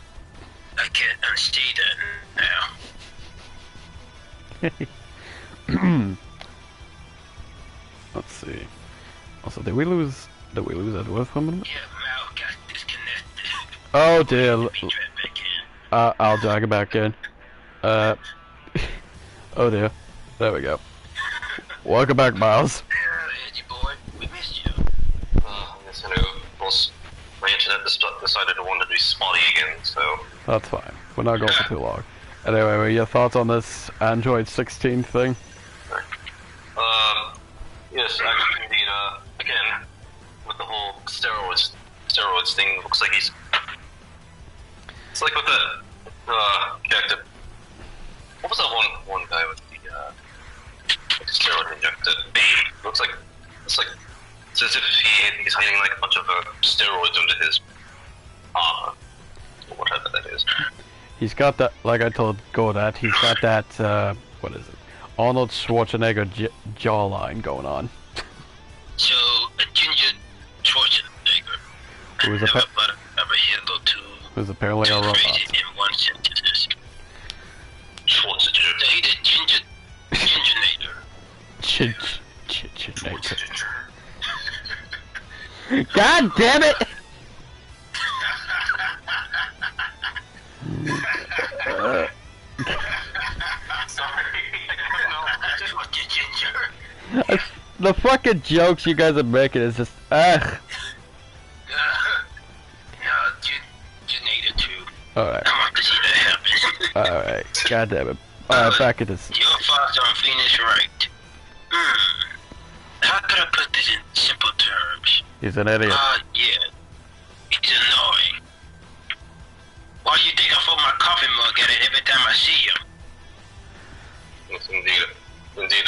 I can't unsee that now. Let's see. Also, did we lose Edward for a minute? Yeah, Mao got disconnected. Oh dear. Be dragged back in. I'll drag it back in. Oh dear. There we go. Welcome back, Miles. Yeah, Eddie boy, we missed you. Yes, I know. Of course, my internet decided to want to be spotty again, so. That's fine. We're not going for too long. Anyway, your thoughts on this Android 16 thing? Yes, actually, indeed, again, with the whole steroids thing, looks like he's. It's like with that, character. What was that one guy with the steroid injected? Babe. Looks like. It's as if he's hiding like a bunch of steroids under his armor. Or whatever that is. He's got that, like I told Godat, he's got that, what is it? Arnold Schwarzenegger jawline going on. So, a ginger Schwarzenegger. Who's never thought I'd ever handle who's apparently a robot. phrases in one sentence. Schwarzenegger. So he's a Gingernator. God damn it! The fucking jokes you guys are making is just ugh. Janator too. Alright. I want to see that happen. Alright. God damn it. Alright, back at this. Your thoughts on Phoenix right. How could I put this in simple terms? He's an idiot. Yeah. He's annoying. Why do you think I throw my coffee mug at it every time I see him? Yes, indeed. Indeed,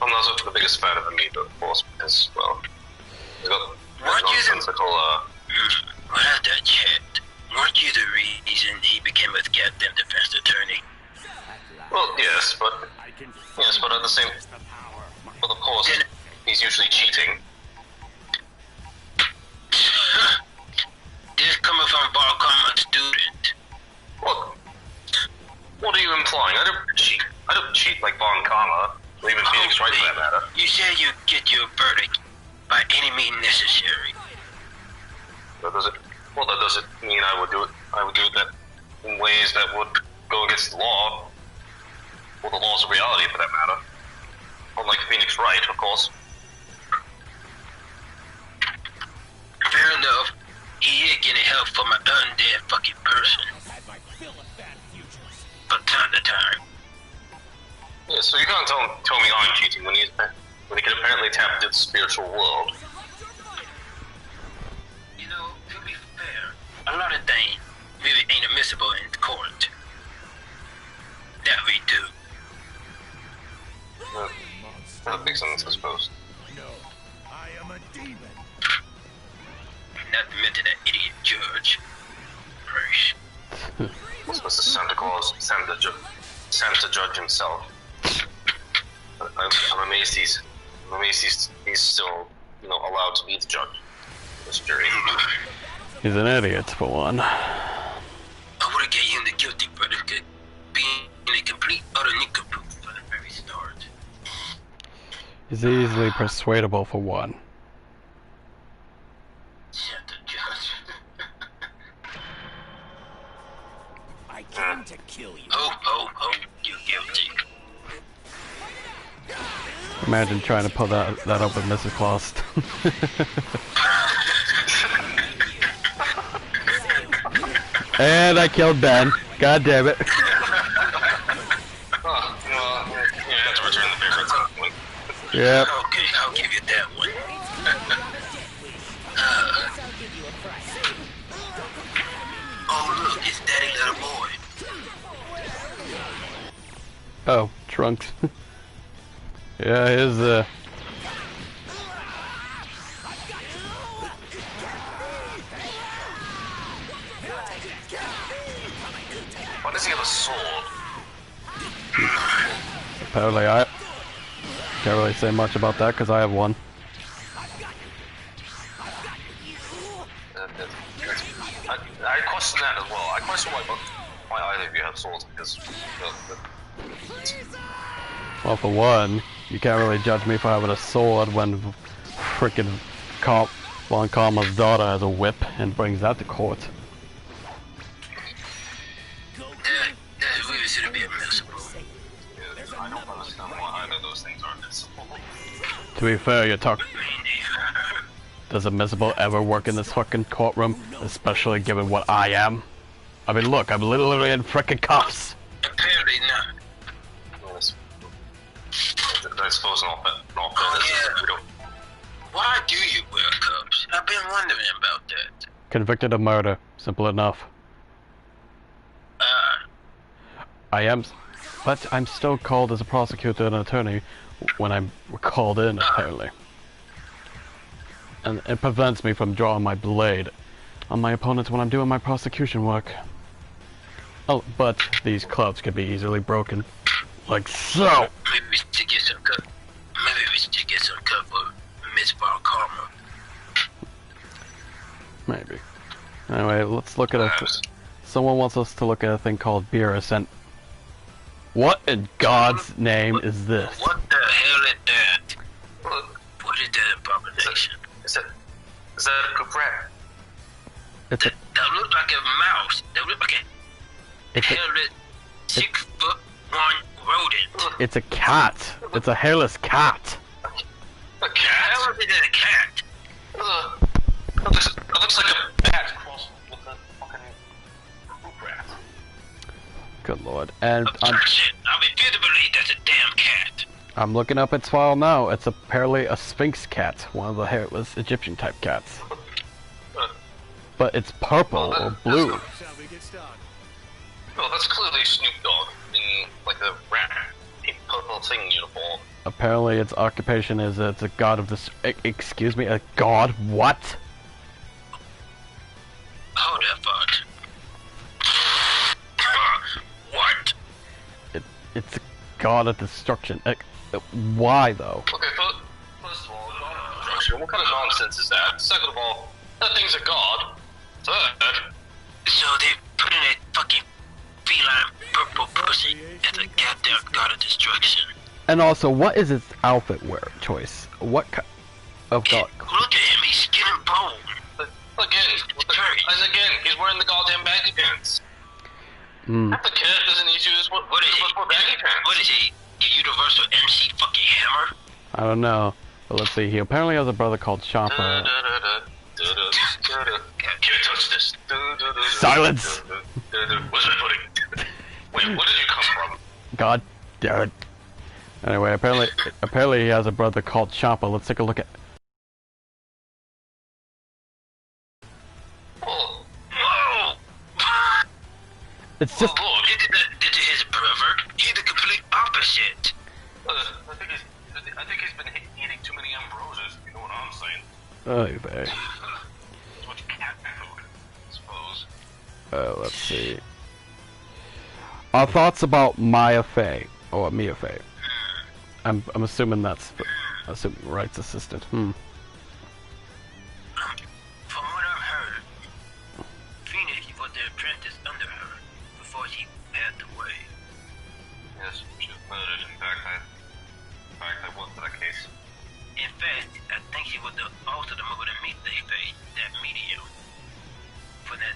I'm not the biggest fan of him either, of course, because, well, he's got nonsensical, Without that chat, weren't you the reason he became a goddamn defense attorney? well, yes, but at the same, well, of course, he's he's usually cheating. This coming from Barcom, student. What are you implying? I don't cheat. I don't cheat like Von Karma, or even Phoenix Wright for that matter. You said you get your verdict by any means necessary. That doesn't mean I would do it. I would do that in ways that would go against the law, or the laws of reality for that matter. Unlike Phoenix Wright, of course. Fair enough. He is getting help from an undead fucking person. From time to time. Yeah, so you can't tell me I'm cheating when he can apparently tap into the spiritual world. You know, to be fair, a lot of things really ain't admissible in court. That we do. That makes sense, I suppose. No, I am a demon. Not to mention that idiot judge. Right. This was the Santa Claus, Santa Judge himself. I'm amazed he's still, allowed to be the judge. This jury. He's an idiot, for one. I would've gave him the guilty verdict being a complete utter nincompoop from the very start. He's easily persuadable, for one. Shut the judge. I came to kill you. Oh, you're guilty. Imagine trying to pull that up with Mrs. Claus. And I killed Ben. God damn it. You have to return the favor at some point. Yep. Okay, I'll give you that one. Oh look, it's Daddy Little Boy. Oh, Trunks. Yeah, his Why does he have a sword? apparently I can't really say much about that because I have one. I question that as well. I question why either of you have swords, because Well, for one, you can't really judge me for having a sword when frickin' Von Karma's daughter has a whip and brings that to court. That really shouldn't be admissible. I don't understand why either of those things are admissible. To be fair, you're talking. Does admissible ever work in this fucking courtroom? Especially given what I am? I mean, look, I'm literally in frickin' cuffs. Apparently not. I suppose in all fairness, we don't. Why do you wear cuffs? I've been wondering about that. Convicted of murder. Simple enough. I am, but I'm still called as a prosecutor and attorney when I'm called in, apparently. And it prevents me from drawing my blade on my opponents when I'm doing my prosecution work. Oh, but these clubs can be easily broken. Like so! Maybe we should get some cup. Maybe we should get some cup of Miss Bar Karma. Maybe. Anyway, let's look at a... Someone wants us to look at a thing called Beerus, and... What in God's name is this? What the hell is that? What is that abomination? Is that a poop rat? It's a... That look like a mouse. That look like a hairless 6'1" rodent. It's a cat. It's a hairless cat. A cat? How is it a cat? It looks like a bat crossed with a fucking poop rat. Good lord. And Objection. I refuse to believe that's a damn cat. I'm looking up its file now. It's apparently a Sphinx cat, one of the hairless Egyptian type cats. But it's purple or blue. Shall we get started? Well, that's clearly Snoop Dogg in like a rat, a purple thing uniform. Apparently its occupation is it's a god of this. Excuse me, a god? What? Hold that thought. What? It's a god of destruction. Why though? Okay, first of all, destruction. What kind of nonsense is that? Second of all, that thing's a god. Third, So they put in a fucking feline purple pussy as a goddamn god of destruction. And also, what is its outfit wear choice? What of god? Look at him, he's skin and bone. again, and again, he's wearing the goddamn baggy pants. Half the cat doesn't need to use what is he? Baggy pants. What is he? The Universal MC fucking Hammer? I don't know. But let's see. He apparently has a brother called Chopper. Can't touch this. Silence! Where's my pudding? Wait, where did you come from? God damn it. Anyway, apparently he has a brother called Chopper. Let's take a look at. Whoa! It's just. Oh, he did that to his brother. He's the complete opposite. I think he's been eating too many ambrosias, you know what I'm saying? Oh, there. Too much cat food, I suppose. Let's see. Our thoughts about Mia Fey. I'm assuming that's Wright's assistant. From what I've heard, Phoenix was the apprentice under her before she passed away. Yes, she was murdered. In fact, I worked for that case. In fact, I think she was also the mother to meet that medium for that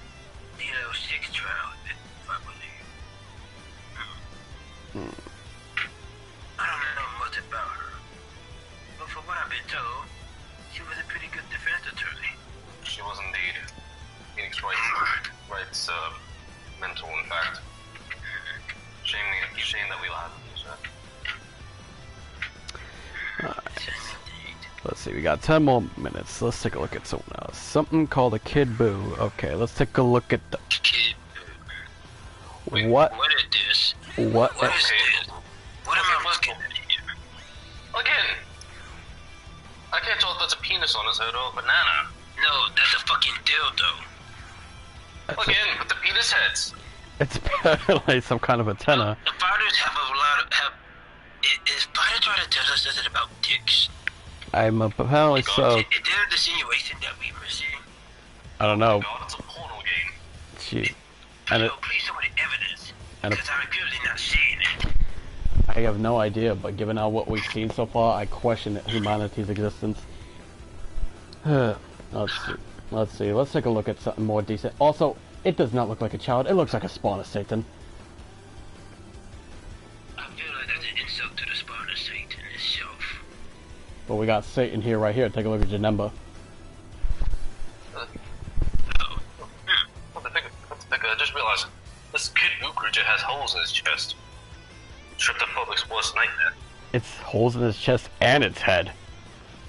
DL6 trial, if I believe. I don't know much about her, but from what I've been told, she was a pretty good defense attorney. She was indeed. Phoenix Wright's mental, in fact. Shame that we laughed at that. Let's see. We got 10 more minutes. Let's take a look at someone else. Something called a Kid Boo. Okay, let's take a look at the. Kid. Wait, What? What is this? What? What is this? What am I looking at here? Again! I can't tell if that's a penis on his head or a banana. No, that's a fucking dildo. Again, with the penis heads. It's apparently some kind of antenna. The fighters have a lot of... Is fighter trying to tell us something about dicks? I'm apparently so. Is there an insinuation that we were seeing? I don't know. God, it's a porno game. Gee. And it, Please show me the evidence. and Because I'm clearly not seeing it. I have no idea, but given out what we've seen so far, I question humanity's existence. Let's see. Let's take a look at something more decent. Also, it does not look like a child. It looks like a spawn of Satan. I feel like that's an insult to the spawn of Satan itself. But we got Satan here, right here. Take a look at Janemba. What the fuck? I just realized this kid Boo creature has holes in his chest. Stripped the public's worst nightmare. It's holes in his chest and its head.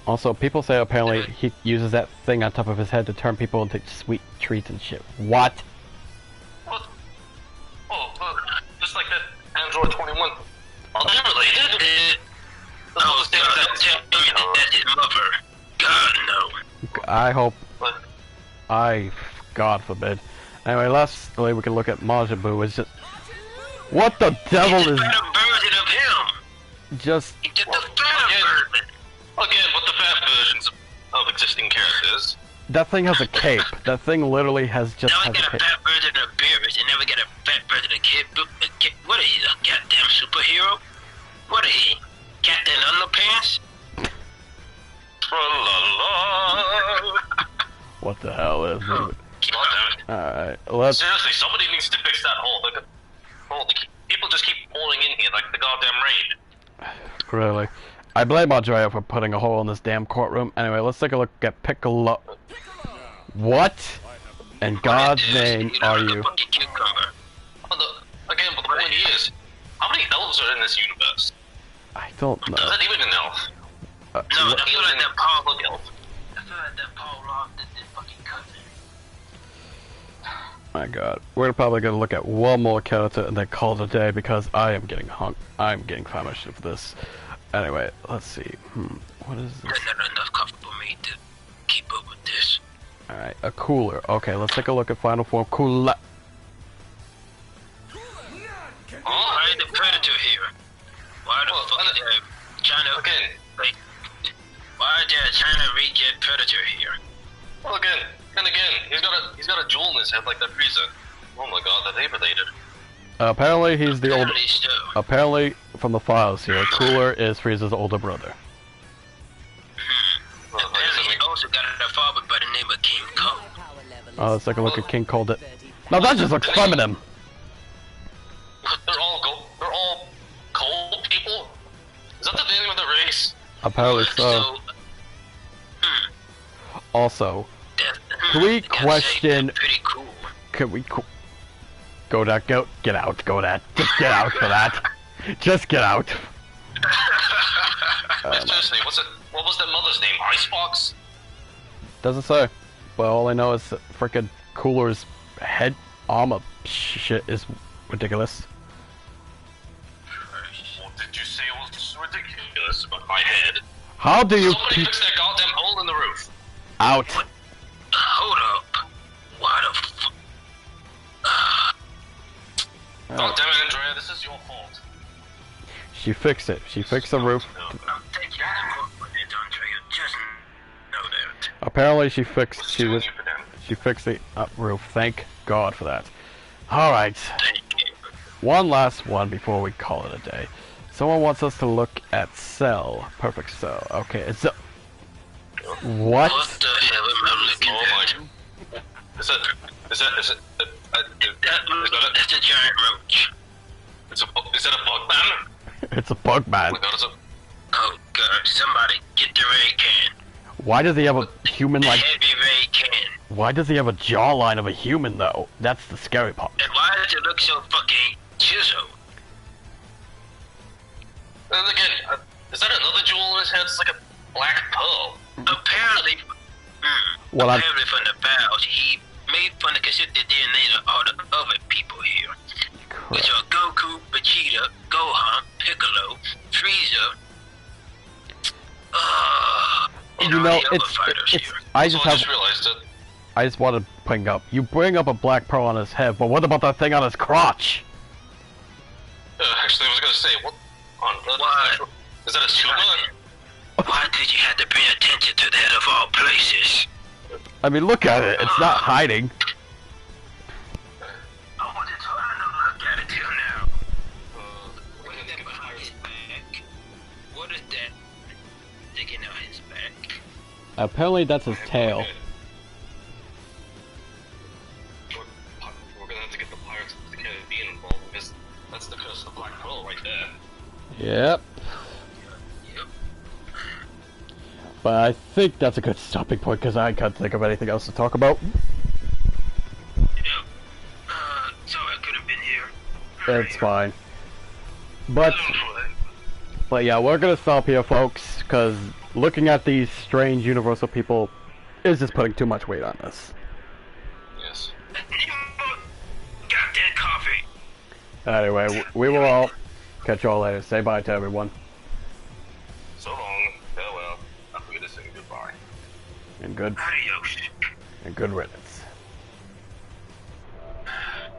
Also, people say apparently he uses that thing on top of his head to turn people into sweet treats and shit. What? What? Oh, just like that Android 21. Oh, they're related? Oh, God, tell me that's his mother. God, no. I hope. What? God forbid. Anyway, lastly, we can look at Majin Buu. It's just. What the devil He's a is. better version of him. Just. He's just a better version. Again, with the fat versions of existing characters. That thing has a cape. That thing literally has just. Now we Has a got a cape. fat version of Beerus, and now we got a fat version of Kid Buu. What is he, a goddamn superhero? What is he? Captain Underpants? Tra-la-la. What the hell is it? God damn it. Alright, let's. Seriously, somebody needs to fix that hole. People just keep falling in here like the goddamn rain. Really. I blame Andrea for putting a hole in this damn courtroom. Anyway, let's take a look at Piccolo. What? In God's name are you? Fucking cucumber. Again, but the point is, how many elves are in this universe? I don't know. Is that even an elf? No, I feel like that Paul Look, elf. I feel like that Paul lost his fucking cousin. My God, we're probably gonna look at one more character and then call it a day because I am getting I'm getting famished of this. Anyway, let's see. What is this? That's not enough coffee for me to keep up with this. All right, a cooler. Okay, let's take a look at Final Form Cooler. Why is the Predator here? Why the fuck is there China? Again. Like, Why they're trying to reget Predator here? Well, again, and again, he's got a jewel in his head like that Frieza. Oh my god, they related. Apparently he's the older. Apparently so. Apparently, from the files here, Cooler is Frieza's older brother. Apparently he also got a father by the name of King Kong. Oh, let's take a look at King Cold. Now that just looks feminine. They're all cold people? Is that the name of the race? Apparently so. Also, can we question? Pretty cool. Can we go that goat? Get out! Go that! Just get out for that! Just get out! Seriously, what was that mother's name? Icebox? Doesn't say. But all I know is that frickin' Cooler's head armor shit is ridiculous. What did you say was ridiculous about my head? How do you Somebody keep fix that goddamn hole in the roof. out? Hold up. What the fuck? God damn it, Andrea, this is your fault. She fixed it. She fixed the roof. I'm taking the book with it, Andrea. Just know that. Apparently she fixed. She fixed the roof. Thank God for that. All right. Thank you. One last one before we call it a day. Someone wants us to look at Cell. Perfect Cell. Okay, it's a... What? What the hell am I looking at? Is that That's a giant roach. is that a bug man? It's a bug man. Oh my god, it's a... Oh god, somebody get the ray can. Why does he have a human The like... heavy ray can. Why does he have a jawline of a human though? That's the scary part. And why does it look so fucking chiseled? And again, is that another jewel in his head? It's like a black pearl. Apparently, Well, apparently from the files, he made fun of the DNA of all the other people here. Which are Goku, Vegeta, Gohan, Piccolo, Frieza, and You all know, the other fighters it's here. I So just I have... just realized it. I just want to bring up... You bring up a black pearl on his head, but what about that thing on his crotch? Actually, I was gonna say, what on earth What? is that a tuba? Why did you have to pay attention to that of all places? I mean, look at it. It's not hiding. I wanted to look at it till now. What is that behind his back? What is that sticking out his back? Apparently that's his tail. We're gonna have to get the Pirates of the Caribbean involved because that's the curse of the Black Pearl right there. Yep. Yep. But I think that's a good stopping point because I can't think of anything else to talk about. Yep. Sorry I could have been here. It's fine. But yeah, we're gonna stop here, folks, because looking at these strange universal people is just putting too much weight on us. Yes. Goddamn coffee. Anyway, we will all catch y'all later. Say bye to everyone. So long. Farewell. I'm going to say goodbye. And good Adios. riddance.